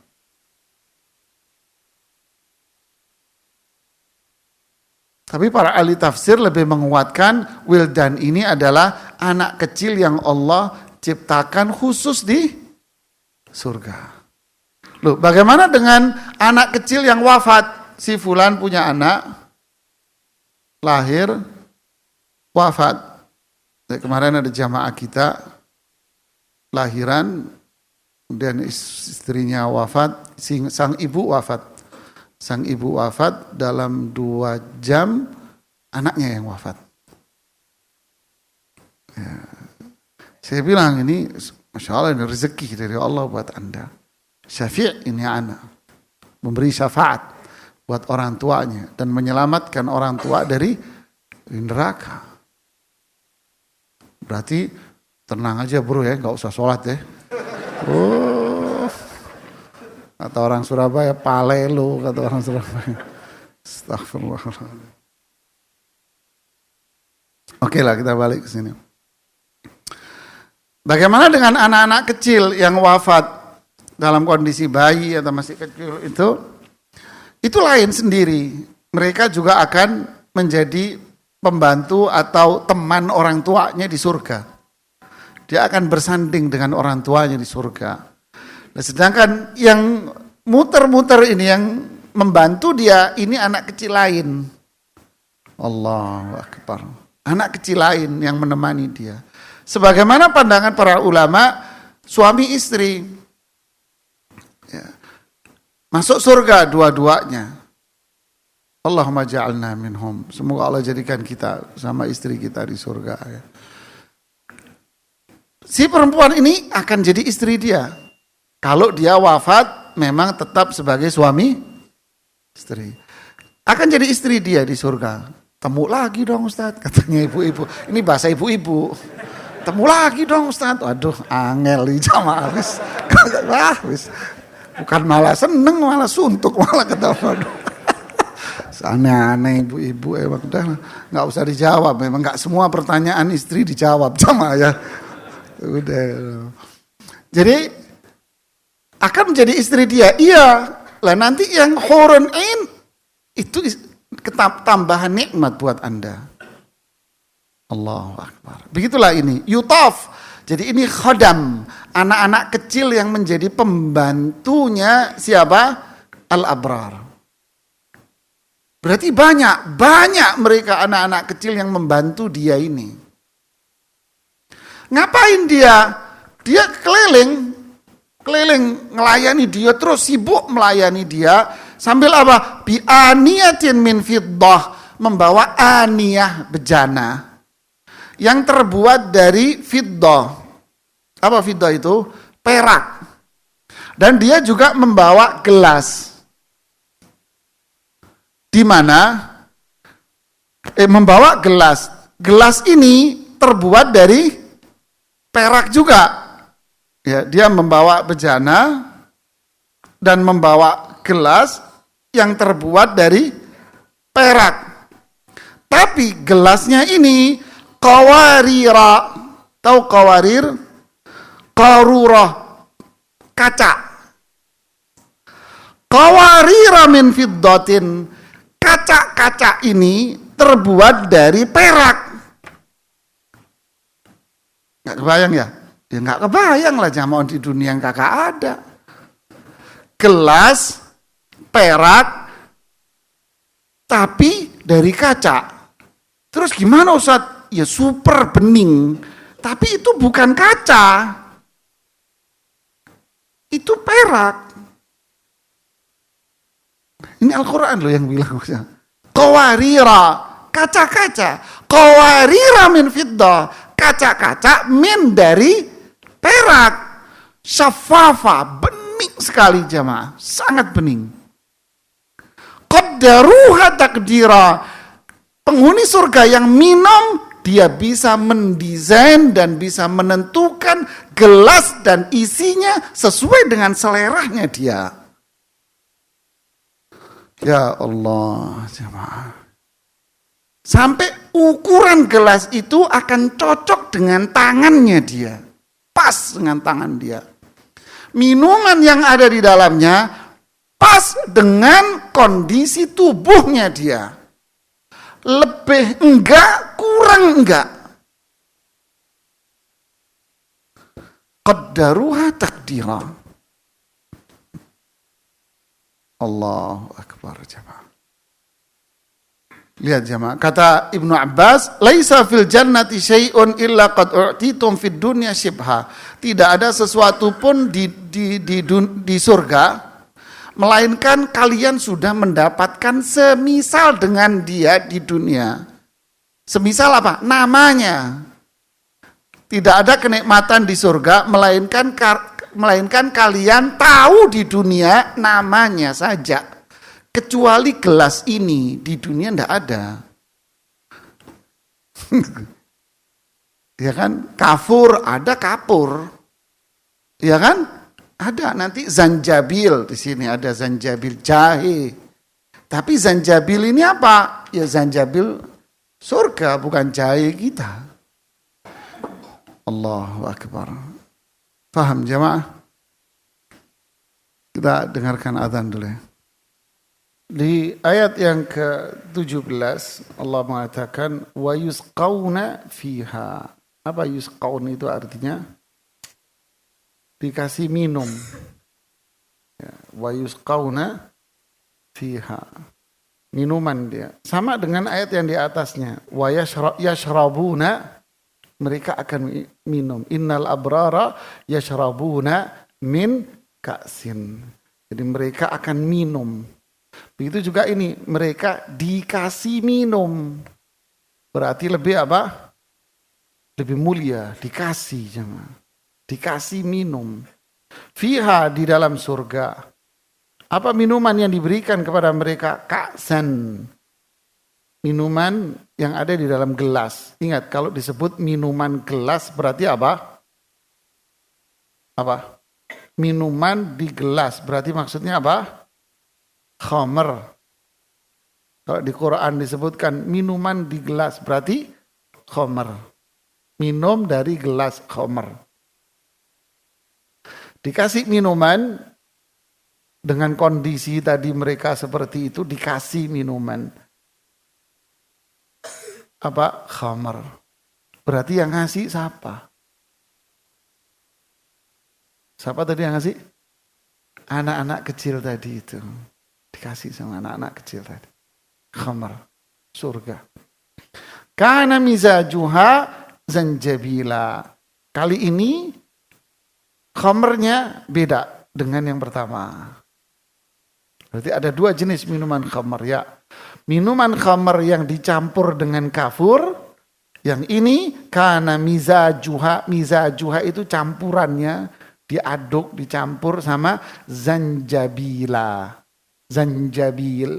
Tapi para ahli tafsir lebih menguatkan wildan ini adalah anak kecil yang Allah ciptakan khusus di surga. Loh, bagaimana dengan anak kecil yang wafat? Si fulan punya anak, lahir, wafat. Kemarin ada jamaah kita, lahiran, kemudian istrinya wafat, sang ibu wafat. Sang ibu wafat, dalam 2 jam anaknya yang wafat. Ya. Saya bilang ini, Masya Allah, ini rezeki dari Allah buat Anda. Syafi' ini anak. Memberi syafaat buat orang tuanya. Dan menyelamatkan orang tua dari neraka. Berarti tenang aja bro ya, gak usah sholat ya. Kata orang Surabaya, pale lu, kata orang Surabaya. Astagfirullahaladzim. Oke lah, kita balik ke sini. Bagaimana dengan anak-anak kecil yang wafat dalam kondisi bayi atau masih kecil itu? itu lain sendiri. Mereka juga akan menjadi pembantu atau teman orang tuanya di surga. Dia akan bersanding dengan orang tuanya di surga. Nah, sedangkan yang muter-muter ini, yang membantu dia, ini anak kecil lain. Allahu Akbar. Anak kecil lain yang menemani dia. Sebagaimana pandangan para ulama, suami istri ya, masuk surga dua-duanya. Allahumma ja'alna minhum. Semoga Allah jadikan kita sama istri kita di surga. Ya. Si perempuan ini akan jadi istri dia. Kalau dia wafat, memang tetap sebagai suami istri. Akan jadi istri dia di surga. Temu lagi dong Ustaz, katanya ibu-ibu. Ini bahasa ibu-ibu. Temu lagi dong Ustaz. Waduh, angel jamaah wis. Bukan malah seneng, malah suntuk, malah ketemu. Aneh-aneh ibu-ibu emang udah nggak usah dijawab. Memang nggak semua pertanyaan istri dijawab jamaah ya. Udah. Jadi akan menjadi istri dia. Iya. Lah nanti yang hurun ain itu tambahan nikmat buat Anda. Allahu Akbar. Begitulah ini. Yutaf. Jadi ini khodam. Anak-anak kecil yang menjadi pembantunya siapa? Al-Abrar. Berarti banyak mereka anak-anak kecil yang membantu dia ini. Ngapain dia? Dia keliling melayani dia, terus sibuk melayani dia sambil apa? Bi aniyatin min fiddah, membawa aniyah bejana yang terbuat dari fiddah. Apa fiddah itu? Perak. Dan dia juga membawa gelas. Di mana membawa gelas. Gelas ini terbuat dari perak juga. Ya, dia membawa bejana dan membawa gelas yang terbuat dari perak. Tapi gelasnya ini qawarira. Tahu qawarir? Qarurah, kaca. Qawarira min fiddatin. Kaca-kaca ini terbuat dari perak. Nggak kebayang ya? Ya nggak kebayang lah jamaah di dunia yang kakak ada. Gelas, perak, tapi dari kaca. Terus gimana Ustaz? Ya super bening. Tapi itu bukan kaca. Itu perak. Ini Al-Quran loh yang bilang. Qawarira, kaca-kaca. Qawarira min fiddah, kaca-kaca min dari perak. Syafafa, bening sekali jamaah. Sangat bening. Qaddaruha takdira. Penghuni surga yang minum, dia bisa mendesain dan bisa menentukan gelas dan isinya sesuai dengan seleranya dia. Ya Allah, jemaah. Sampai ukuran gelas itu akan cocok dengan tangannya dia. Pas dengan tangan dia. Minuman yang ada di dalamnya pas dengan kondisi tubuhnya dia. Lebih enggak, kurang enggak. Qaddaruha takdira. Allahu Akbar jamaah. Lihat jamaah, kata Ibnu Abbas, laisa fil jannati syai'un illa qad u'titum fid dunya shibha. Tidak ada sesuatu pun di surga melainkan kalian sudah mendapatkan semisal dengan dia di dunia. Semisal apa? Namanya. Tidak ada kenikmatan di surga melainkan kalian tahu di dunia namanya saja. Kecuali gelas ini di dunia tidak ada. Ya kan? Kafur, ada kapur. Ya kan? Ada nanti zanjabil, di sini ada zanjabil jahe. Tapi zanjabil ini apa? Ya zanjabil surga, bukan jahe kita. Allahu Akbar. Paham jemaah? Kita dengarkan azan dulu ya. Di ayat yang ke-17 Allah mengatakan wa yusqauna fiha. Apa yusqaun itu artinya? Dikasih minum. Ya, wa yusqauna fiha. Minuman dia. Sama dengan ayat yang di atasnya. Wa yashrabuna, mereka akan minum. Innal abrara yashrabuna min ka'sin. Jadi mereka akan minum. Begitu juga ini, mereka dikasih minum. Berarti lebih apa? Lebih mulia, dikasih jangan. Dikasih minum. Fiha, di dalam surga. Apa minuman yang diberikan kepada mereka? Ka'san. Minuman yang ada di dalam gelas. Ingat, kalau disebut minuman gelas berarti apa? Apa? Minuman di gelas. Berarti maksudnya apa? Khamr. Kalau di Quran disebutkan minuman di gelas, berarti khamr. Minum dari gelas khamr. Dikasih minuman dengan kondisi tadi mereka seperti itu, dikasih minuman. Apa? Khamr. Berarti yang ngasih siapa? Siapa tadi yang ngasih? Anak-anak kecil tadi itu. Dikasih sama anak-anak kecil tadi. Khamr, surga. Kana mizajuha zanjabila. Kali ini khamrnya beda dengan yang pertama. Berarti ada dua jenis minuman khamr ya. Minuman khamr yang dicampur dengan kafur. Yang ini kana mizajuha. Mizajuha itu campurannya, diaduk, dicampur sama zanjabila. Zanjabil.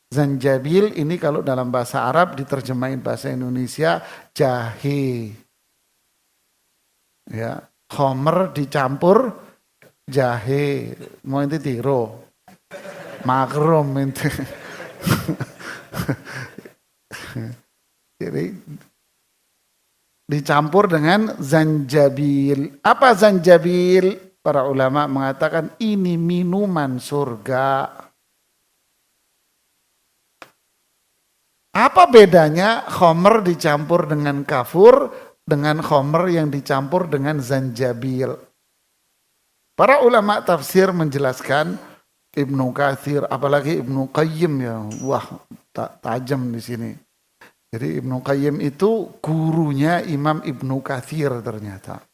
Zanjabil ini kalau dalam bahasa Arab diterjemahin bahasa Indonesia jahe. Ya, khamr dicampur jahe. Mau itu tiro. Makrum itu. Jadi dicampur dengan zanjabil. Apa zanjabil? Para ulama mengatakan ini minuman surga. Apa bedanya khamr dicampur dengan kafur dengan khamr yang dicampur dengan zanjabil? Para ulama tafsir menjelaskan, Ibnu Katsir, apalagi Ibnu Qayyim ya, wah tajam di sini. Jadi Ibnu Qayyim itu gurunya Imam Ibnu Katsir ternyata.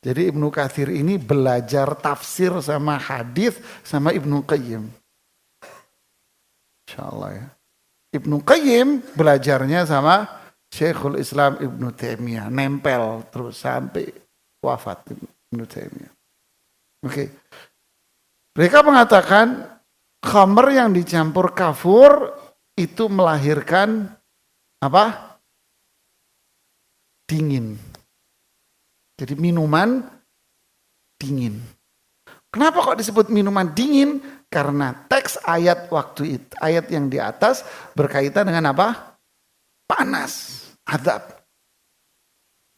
Jadi Ibnu Katsir ini belajar tafsir sama hadis sama Ibnu Qayyim. Insyaallah ya. Ibnu Qayyim belajarnya sama Syekhul Islam Ibnu Taimiyah, nempel terus sampai wafat Ibnu Taimiyah. Oke. Mereka mengatakan khamr yang dicampur kafur itu melahirkan apa? Dingin. Jadi minuman dingin. Kenapa kok disebut minuman dingin? Karena teks ayat waktu itu, ayat yang di atas berkaitan dengan apa? Panas, azab.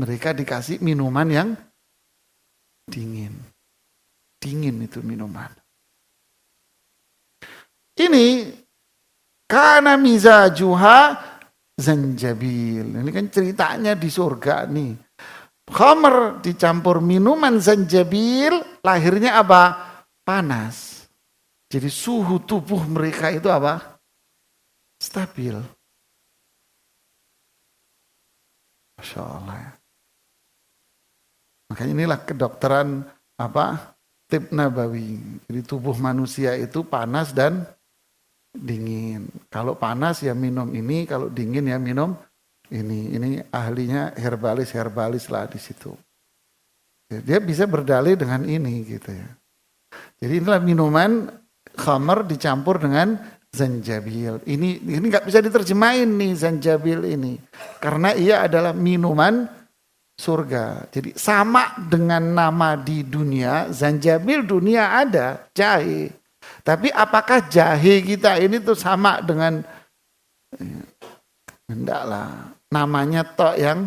Mereka dikasih minuman yang dingin. Dingin itu minuman. Ini kana mizajuha zanjabil. Ini kan ceritanya di surga nih. Khamr dicampur minuman zanjabil, lahirnya apa? Panas. Jadi suhu tubuh mereka itu apa? Stabil. Masya Allah ya. Makanya inilah kedokteran apa? Tib nabawi. Jadi tubuh manusia itu panas dan dingin. Kalau panas ya minum ini, kalau dingin ya minum ini. Ini ahlinya herbalis lah di situ. Dia bisa berdalih dengan ini gitu ya. Jadi inilah minuman khamr dicampur dengan zanjabil. Ini nggak bisa diterjemahin nih zanjabil ini, karena ia adalah minuman surga. Jadi sama dengan nama di dunia, zanjabil dunia ada, jahe. Tapi apakah jahe kita ini tuh sama dengan, enggak lah, namanya tok yang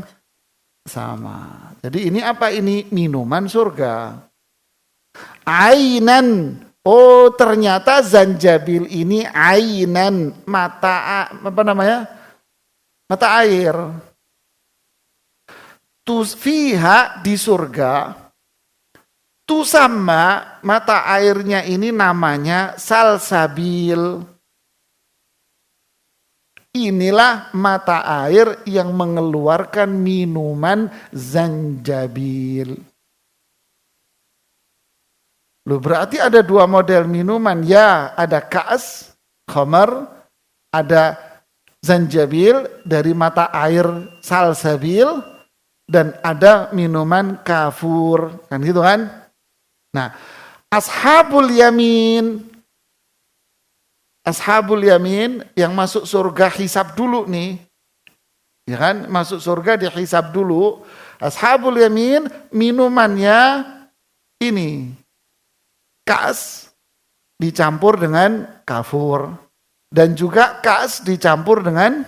sama. Jadi ini apa ini? Minuman surga. Ainan Oh, ternyata zanjabil ini ainan, mata air. Fiha di surga, sama mata airnya ini namanya salsabil. Inilah mata air yang mengeluarkan minuman zanjabil. Loh, berarti ada dua model minuman. Ya, ada ka'as, khamar, ada zanjabil dari mata air salsabil, dan ada minuman kafur. Kan gitu kan? Nah, ashabul yamin yang masuk surga hisab dulu nih. Ya kan? Masuk surga dihisab dulu. Ashabul yamin minumannya ini. Kas dicampur dengan kafur. Dan juga kas dicampur dengan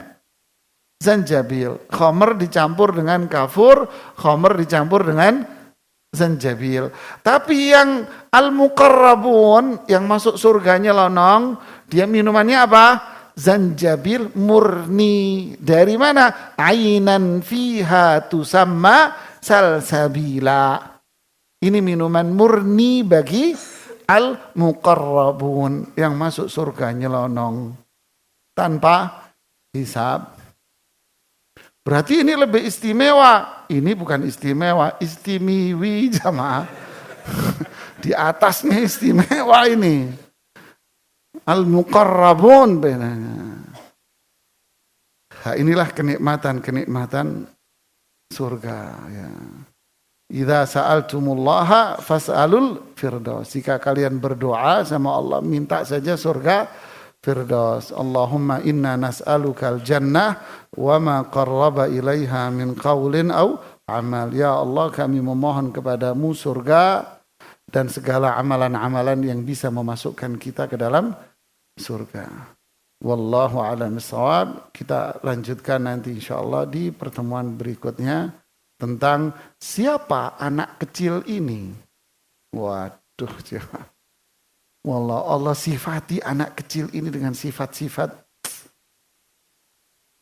zanjabil. Khamr dicampur dengan kafur. Khamr dicampur dengan zanjabil. Tapi yang al-muqarrabun, yang masuk surganya lonong, dia minumannya apa? Zanjabil murni. Dari mana? Ainan fiha tusamma salsabila. Ini minuman murni bagi al-muqarrabun, yang masuk surganya lonong tanpa hisab. Berarti ini lebih istimewa. Ini bukan istimewa, istimiwi jamaah. Di atasnya istimewa ini. Al-muqarrabun benanya. Nah, inilah kenikmatan surga. Ya. Idza sa'altumullaha fas'alul firdaus. Jika kalian berdoa sama Allah, minta saja surga firdaus. Allahumma inna nas'alukal jannah wa ma qarraba ilaiha min qaulin aw amal. Ya Allah, kami memohon kepadamu surga dan segala amalan-amalan yang bisa memasukkan kita ke dalam surga. Wallahu a'lam bishawab. Kita lanjutkan nanti insyaallah di pertemuan berikutnya tentang siapa anak kecil ini. Waduh, jemaah. Wallah, Allah sifati anak kecil ini dengan sifat-sifat.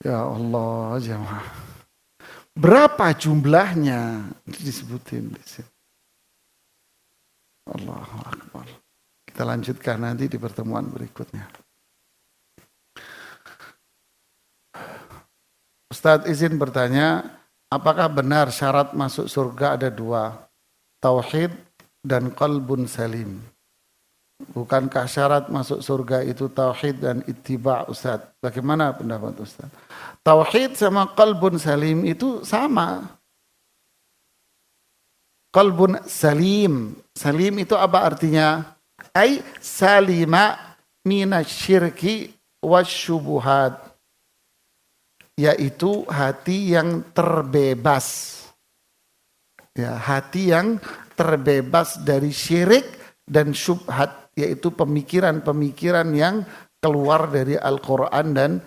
Ya Allah, jemaah. Berapa jumlahnya? Disebutin di sini. Allahu Akbar. Kita lanjutkan nanti di pertemuan berikutnya. Ustadz izin bertanya, apakah benar syarat masuk surga ada dua? Tauhid dan qalbun salim. Bukankah syarat masuk surga itu tauhid dan ittiba' Ustadz? Bagaimana pendapat Ustadz? Tauhid sama qalbun salim itu sama. Qalbun salim. Salim itu apa artinya? Ai salima minasyirki wasyubuhat. Yaitu hati yang terbebas. Ya, hati yang terbebas dari syirik dan syubhat, yaitu pemikiran-pemikiran yang keluar dari Al-Quran dan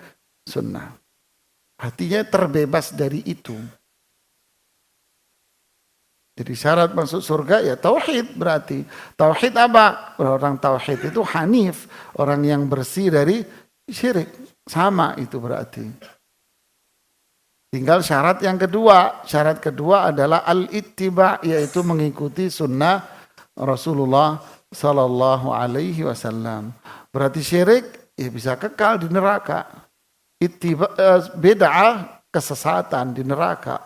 Sunnah. Hatinya terbebas dari itu. Jadi syarat masuk surga ya tauhid berarti. Tauhid apa? Orang tauhid itu hanif, orang yang bersih dari syirik. Sama itu berarti. Tinggal syarat yang kedua. Syarat kedua adalah al-ittiba, yaitu mengikuti sunnah Rasulullah Sallallahu Alaihi Wasallam. Berarti syirik ya bisa kekal di neraka. Bid'ah kesesatan di neraka.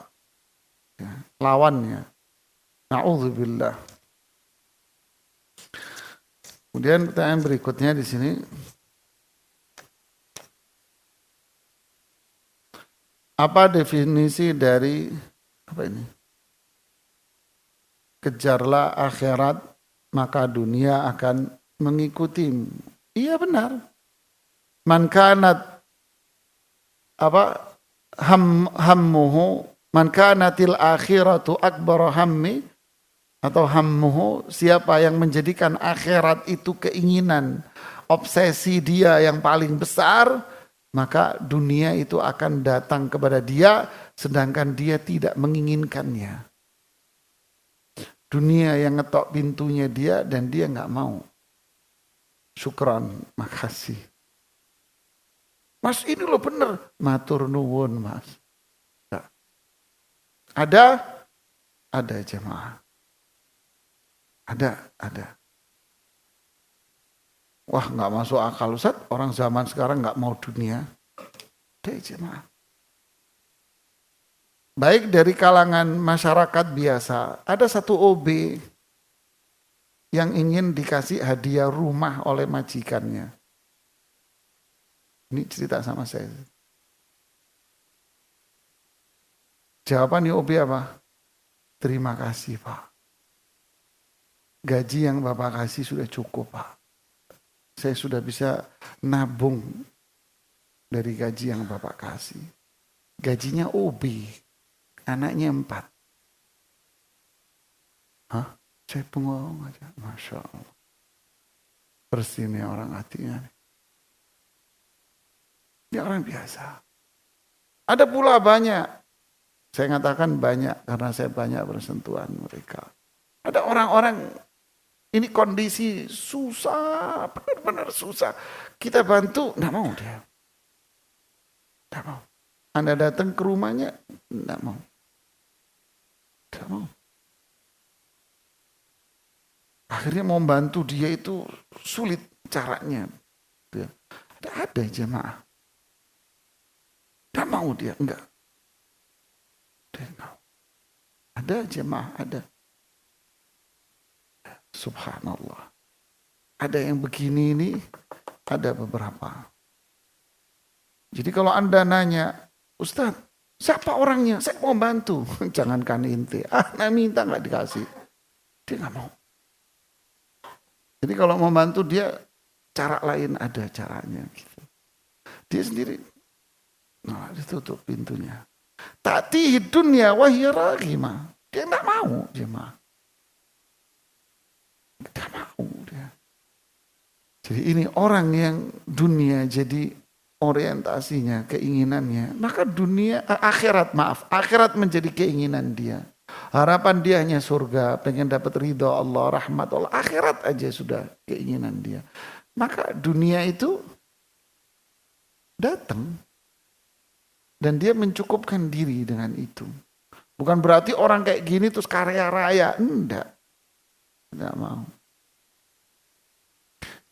Ya, lawannya. Na'udzubillah. Kemudian pertanyaan berikutnya di sini. Apa definisi dari apa ini? Kejarlah akhirat maka dunia akan mengikutimu. Iya benar. Man kanat hammuhu man kanatil akhiratu akbar hammi, atau hammuhu, siapa yang menjadikan akhirat itu keinginan, obsesi dia yang paling besar, maka dunia itu akan datang kepada dia sedangkan dia tidak menginginkannya. Dunia yang ngetok pintunya dia dan dia nggak mau. syukron, makasih. Mas ini loh bener, matur nuwun mas. Ada jemaah. Ada. Wah nggak masuk akal Ustaz, orang zaman sekarang nggak mau dunia. Ada jemaah. Baik dari kalangan masyarakat biasa, ada satu OB yang ingin dikasih hadiah rumah oleh majikannya. Ini cerita sama saya. Jawaban OB apa? Terima kasih Pak. Gaji yang Bapak kasih sudah cukup Pak. Saya sudah bisa nabung dari gaji yang Bapak kasih. Gajinya OB, anaknya 4. Hah? Saya bengong aja, Masya Allah. Bersih nih orang hatinya. Ini orang biasa. Ada pula banyak. Saya katakan banyak karena saya banyak bersentuhan mereka. Ada orang-orang ini kondisi susah, benar-benar susah. Kita bantu, enggak mau dia. Enggak mau. Anda datang ke rumahnya, enggak mau. Enggak mau. Akhirnya mau bantu dia itu sulit caranya. Ada jemaah. Enggak mau dia, enggak. Ada jemaah, ada. Subhanallah. Ada yang begini ini, ada beberapa. Jadi kalau Anda nanya, Ustaz, siapa orangnya? Saya mau bantu. Jangankan inti. Nah minta nggak dikasih. Dia nggak mau. Jadi kalau mau bantu dia, cara lain ada caranya. Gitu. Dia sendiri, nah ditutup pintunya. Ta'ti dunya wahya raghimah. Dia nggak mau jemaah. Nggak mau dia. Jadi ini orang yang dunia jadi orientasinya, keinginannya. Maka akhirat menjadi keinginan dia. Harapan dia hanya surga, pengen dapat ridho Allah, rahmat Allah. Akhirat aja sudah keinginan dia. Maka dunia itu datang. Dan dia mencukupkan diri dengan itu. Bukan berarti orang kayak gini terus kaya raya. Enggak mau.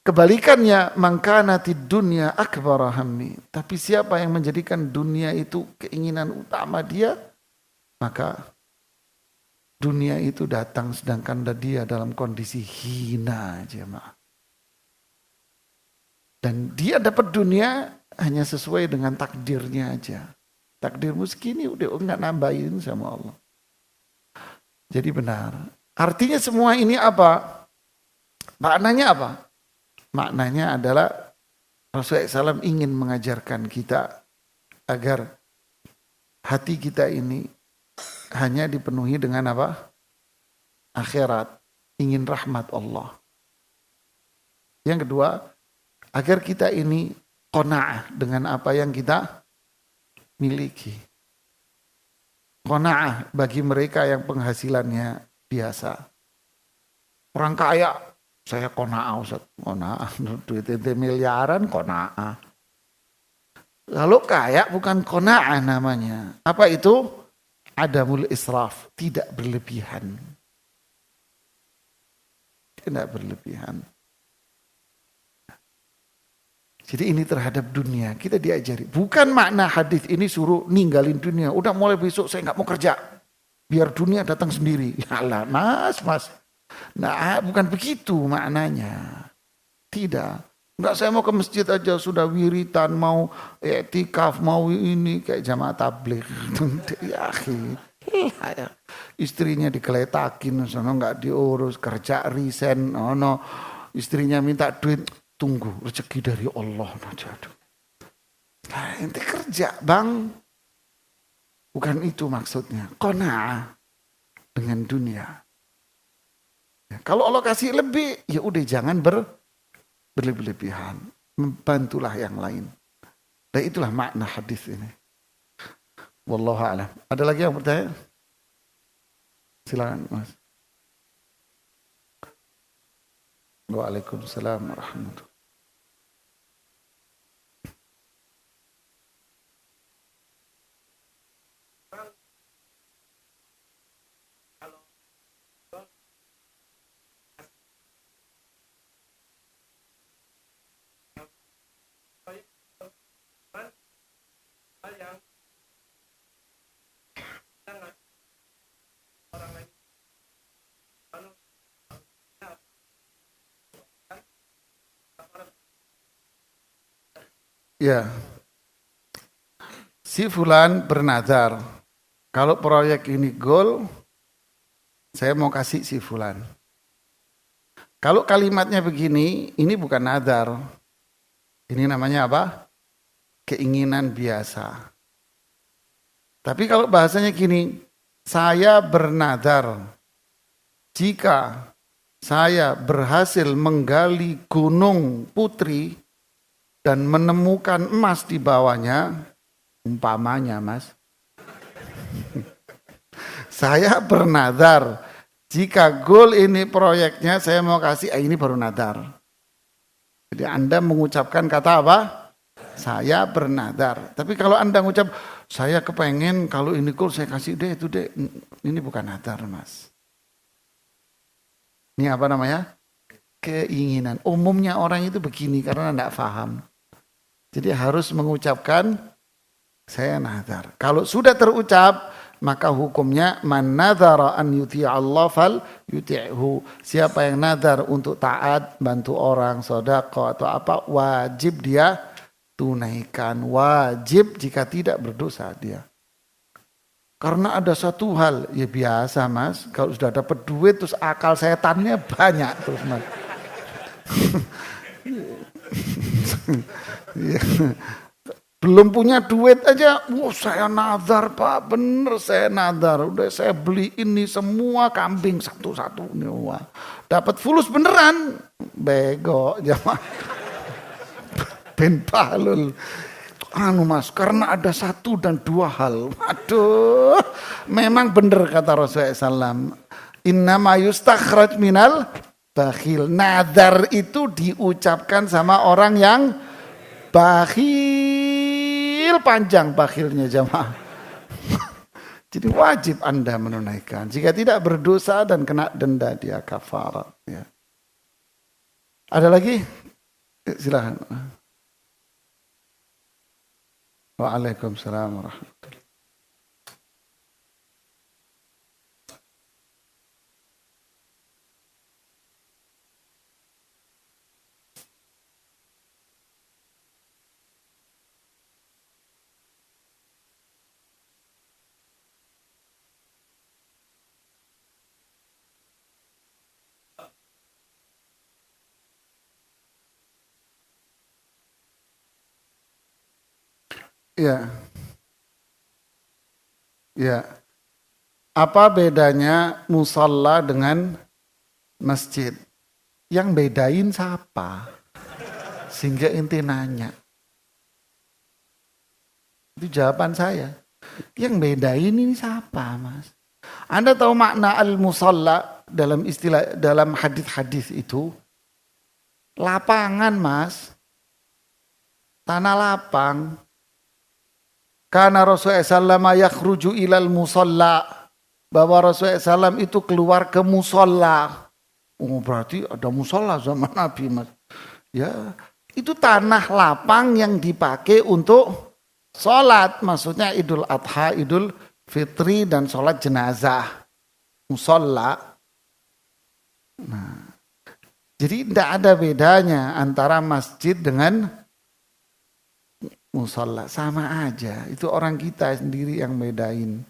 Kebalikannya, mangkanatid dunya akbar hammi. Tapi siapa yang menjadikan dunia itu keinginan utama dia, maka dunia itu datang sedangkan dia dalam kondisi hina jemaah. Dan dia dapat dunia hanya sesuai dengan takdirnya aja. Takdirmu segini udah enggak nambahin sama Allah. Jadi benar. Artinya semua ini apa? Maknanya apa? Maknanya adalah Rasulullah SAW ingin mengajarkan kita agar hati kita ini hanya dipenuhi dengan apa? Akhirat. Ingin rahmat Allah. Yang kedua, agar kita ini qanaah dengan apa yang kita miliki. Qanaah bagi mereka yang penghasilannya biasa. Orang kaya, saya qanaah Ustaz. Qanaah, duit miliaran qanaah. Lalu kaya bukan qanaah namanya. Apa itu? Adamul israf, tidak berlebihan. Tidak berlebihan. Jadi ini terhadap dunia, kita diajari. Bukan makna hadis ini suruh ninggalin dunia. Udah mulai besok saya nggak mau kerja. Biar dunia datang sendiri. Yalah mas. Nah bukan begitu maknanya. Tidak. Enggak, saya mau ke masjid aja sudah wiritan, mau i'tikaf, mau ini kayak jamaah tabligh. Ya istrinya dikeletakin, sono nggak diurus, kerja resign, no. Istrinya minta duit. Tunggu rezeki dari Allah. Nah, ente kerja bang. Bukan itu maksudnya. Qanaah dengan dunia. Ya, kalau Allah kasih lebih, ya udah jangan berlebihan. Membantulah yang lain. Dan itulah makna hadis ini. Wallahu a'lam. Ada lagi yang bertanya? Silakan Mas. Waalaikumsalam warahmatullahi wabarakatuh. Ya, si fulan bernazar, kalau proyek ini goal, saya mau kasih si fulan. Kalau kalimatnya begini, ini bukan nazar. Ini namanya apa? Keinginan biasa. Tapi kalau bahasanya gini, saya bernazar, jika saya berhasil menggali gunung Putri dan menemukan emas di bawahnya, umpamanya mas, saya bernazar, jika goal ini proyeknya saya mau kasih, ini baru nazar. Jadi Anda mengucapkan kata apa? Saya bernazar. Tapi kalau Anda mengucap, saya kepengen kalau ini goal saya kasih deh itu deh. Ini bukan nazar mas. Ini apa namanya? Keinginan. Umumnya orang itu begini karena tidak paham. Jadi harus mengucapkan saya nazar. Kalau sudah terucap, maka hukumnya man nadzara an yuti'a Allah fal yuti'hu. Siapa yang nazar untuk taat, bantu orang, sedekah atau apa, wajib dia tunaikan. Wajib, jika tidak berdosa dia. Karena ada satu hal, ya biasa mas, kalau sudah dapat duit terus akal setannya banyak terus mas. Belum punya duit aja, saya nazar pak, bener saya nazar, udah saya beli ini semua kambing satu-satu nih, wah. Dapat fulus beneran, bego jamaah, ben palul. Anu mas, karena ada satu dan dua hal, aduh, memang bener kata Rasulullah SAW, innama yustakhraj minal bakhil, nazar itu diucapkan sama orang yang bakhil, panjang bakhilnya jamaah. Jadi wajib Anda menunaikan. Jika tidak berdosa dan kena denda dia kafarat. Ya. Ada lagi? Silakan. Waalaikumsalam warahmatullahi. Ya. Ya. Apa bedanya musalla dengan masjid? Yang bedain siapa? Sehingga inti nanya. Itu jawaban saya. Yang bedain ini siapa, mas? Anda tahu makna al-musalla dalam istilah, dalam hadis-hadis itu? Lapangan, mas. Tanah lapang. Karena Rasulullah SAW yakhruju ilal musalla, bahwa Rasulullah SAW itu keluar ke musalla. Oh berarti ada musalla zaman Nabi mas. Ya itu tanah lapang yang dipakai untuk sholat. Maksudnya Idul Adha, Idul Fitri dan sholat jenazah. Musalla. Nah, jadi tidak ada bedanya antara masjid dengan musalla, sama aja. Itu orang kita sendiri yang bedain.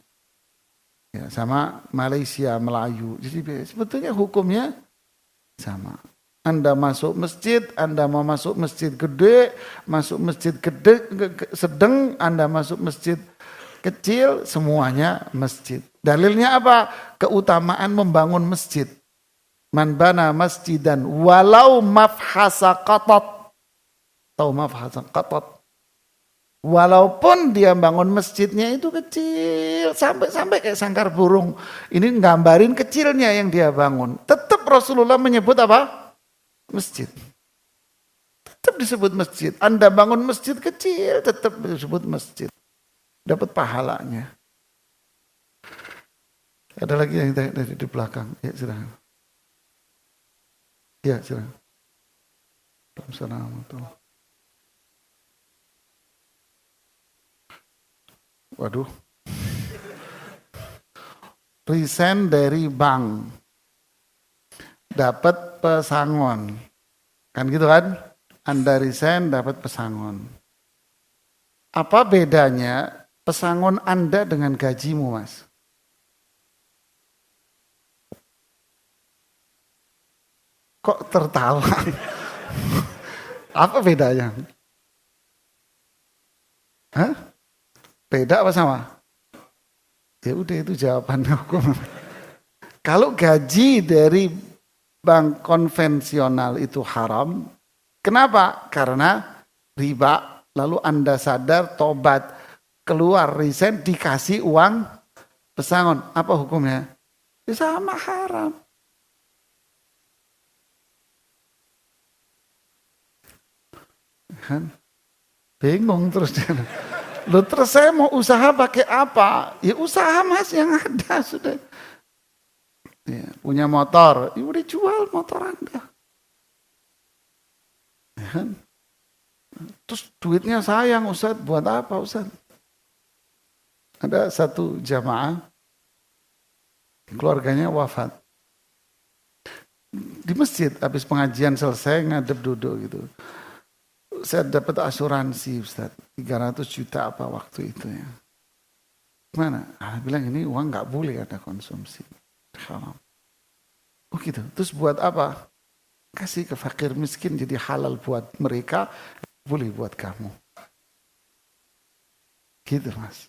Ya, sama Malaysia, Melayu. Jadi sebetulnya hukumnya sama. Anda masuk masjid, Anda mau masuk masjid gede, masuk masjid gede, sedang, Anda masuk masjid kecil, semuanya masjid. Dalilnya apa? Keutamaan membangun masjid. Man bana masjidan walau mafhasa qatat. Tahu mafhasa qatat? Walaupun dia bangun masjidnya itu kecil, sampai kayak sangkar burung. Ini nggambarin kecilnya yang dia bangun. Tetap Rasulullah menyebut apa? Masjid. Tetap disebut masjid. Anda bangun masjid kecil, tetap disebut masjid. Dapat pahalanya. Ada lagi yang dari di belakang. Ya, silakan. Ya, silakan. Assalamualaikum. Waduh. Resign dari bank. Dapat pesangon. Kan gitu kan? Anda resign dapat pesangon. Apa bedanya pesangon Anda dengan gajimu, Mas? Kok tertawa? Apa bedanya? Hah? Beda apa sama? Ya udah itu jawabannya hukum. Kalau gaji dari bank konvensional itu haram, kenapa? Karena riba, lalu Anda sadar, tobat, keluar, resign, dikasih uang pesangon. Apa hukumnya? Ya sama haram. Kan? Bingung terus. Loh terus saya mau usaha pakai apa? Ya usaha Mas yang ada sudah. Ya, punya motor, ya udah jual motor Anda. Ya kan? Terus duitnya sayang Ustaz, buat apa Ustaz? Ada satu jamaah, keluarganya wafat. Di masjid, habis pengajian selesai, ngadep duduk gitu. Saya dapat asuransi Ustaz, 300 juta apa waktu itu ya. Gimana? Bilang ini uang gak boleh ada konsumsi. Haram. Oh gitu, terus buat apa? Kasih ke fakir miskin jadi halal buat mereka, boleh buat kamu. Gitu Mas.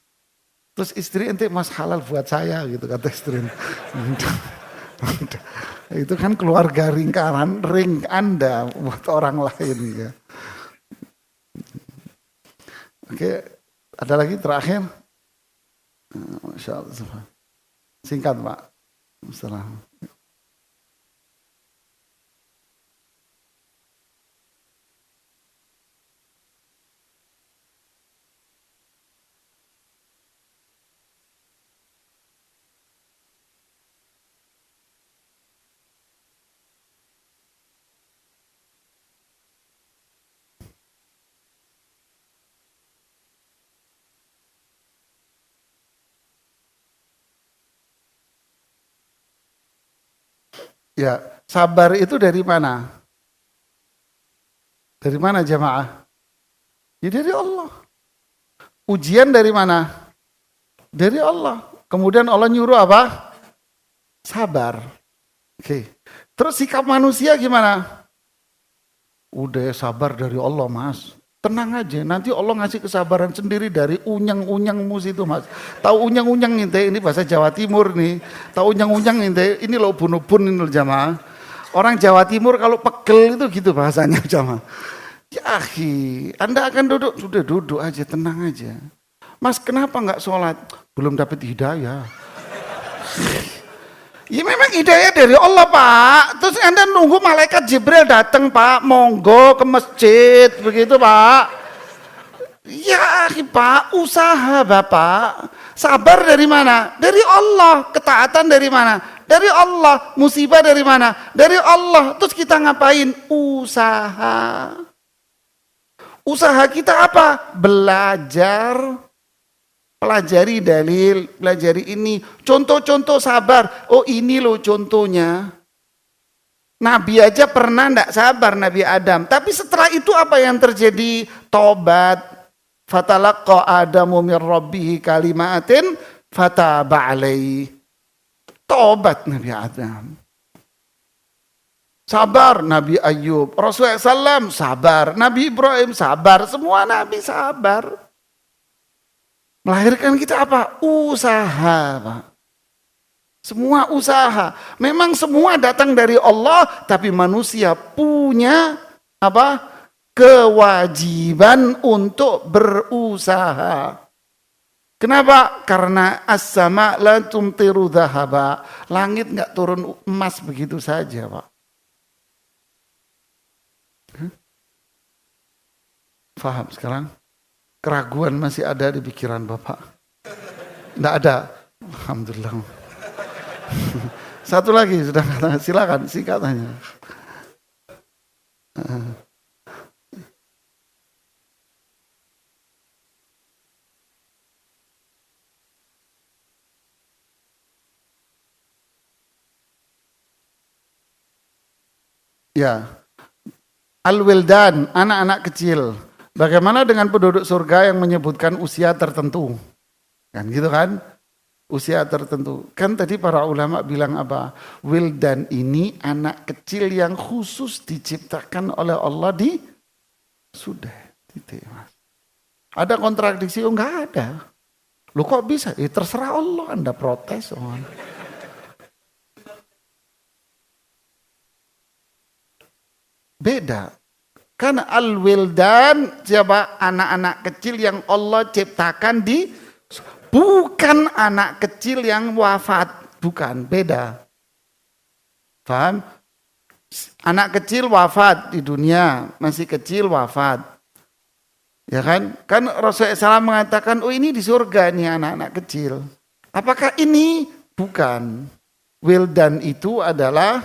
Terus istri ente Mas halal buat saya gitu kata istri. Itu kan keluarga lingkaran ring Anda buat orang lain ya. Oke, ada lagi terakhir. Masya Allah. Singkat Pak. Assalamualaikum. Ya, sabar itu dari mana? Dari mana jamaah? Ya dari Allah. Ujian dari mana? Dari Allah. Kemudian Allah nyuruh apa? Sabar. Oke. Terus sikap manusia gimana? Udah sabar dari Allah Mas. Tenang aja, nanti Allah ngasih kesabaran sendiri dari unyang-unyangmu situ Mas. Tahu unyang-unyang ente, ini bahasa Jawa Timur nih. Tahu unyang-unyang ente, ini lo bunubun ini lo jamaah. Orang Jawa Timur kalau pegel itu gitu bahasanya jamaah. Ya akhi, Anda akan duduk, sudah duduk aja, tenang aja. Mas kenapa nggak sholat? Belum dapat hidayah. Ya memang hidayah dari Allah Pak. Terus Anda nunggu malaikat Jibril datang Pak, monggo ke masjid begitu Pak. Ya Pak, usaha Bapak. Sabar dari mana? Dari Allah. Ketaatan dari mana? Dari Allah. Musibah dari mana? Dari Allah. Terus kita ngapain? Usaha. Usaha kita apa? Belajar. Pelajari dalil, pelajari ini. Contoh-contoh sabar. Oh ini loh contohnya. Nabi aja pernah enggak sabar, Nabi Adam. Tapi setelah itu apa yang terjadi? Tobat. Fatalaqqa Adamu min rabbihi kalimatin fataba alaihi. Tobat Nabi Adam. Sabar Nabi Ayub. Rasulullah SAW sabar. Nabi Ibrahim sabar. Semua Nabi sabar. Melahirkan kita apa? Usaha, Pak. Semua usaha. Memang semua datang dari Allah, tapi manusia punya apa? Kewajiban untuk berusaha. Kenapa? Karena as-sama la tumtiru dhahaba. Langit enggak turun emas begitu saja, Pak. Faham sekarang? Keraguan masih ada di pikiran Bapak? Tidak ada. Alhamdulillah. Satu lagi sudah katakan, silakan singkatannya. Ya. Al-wildan, anak-anak kecil. Bagaimana dengan penduduk surga yang menyebutkan usia tertentu? Kan gitu kan? Usia tertentu. Kan tadi para ulama bilang apa? Wildan ini anak kecil yang khusus diciptakan oleh Allah di sudah. Gitu, Mas. Ada kontradiksi? Oh enggak ada. Lu kok bisa? Terserah Allah, Anda protes. Beda. Karena al-wildan siapa? Anak-anak kecil yang Allah ciptakan di bukan anak kecil yang wafat, bukan, beda. Paham? Anak kecil wafat di dunia, masih kecil wafat. Ya kan? Kan Rasulullah SAW mengatakan, oh ini di surga nih anak-anak kecil. Apakah ini? Bukan. Wildan itu adalah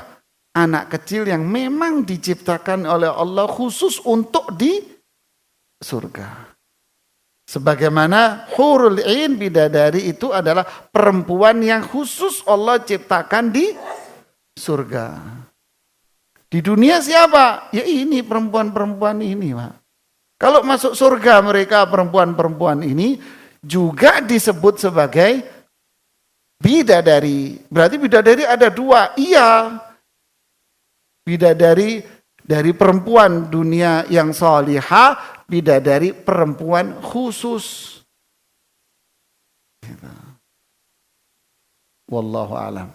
anak kecil yang memang diciptakan oleh Allah khusus untuk di surga. Sebagaimana hurul ain bidadari itu adalah perempuan yang khusus Allah ciptakan di surga. Di dunia siapa? Ya ini perempuan-perempuan ini, Pak. Kalau masuk surga mereka perempuan-perempuan ini juga disebut sebagai bidadari. Berarti bidadari ada dua. Iya. Bidadari dari perempuan dunia yang salihah, bidadari perempuan khusus. Wallahu a'lam.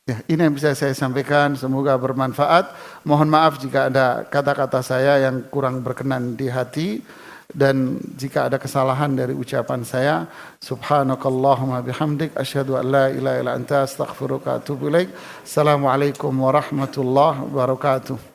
Ya, ini yang bisa saya sampaikan, semoga bermanfaat. Mohon maaf jika ada kata-kata saya yang kurang berkenan di hati dan jika ada kesalahan dari ucapan saya. Subhanakallahumma bihamdik asyhadu an la ilaha illa anta astaghfiruka wa atubu ilaik. Assalamualaikum warahmatullahi wabarakatuh.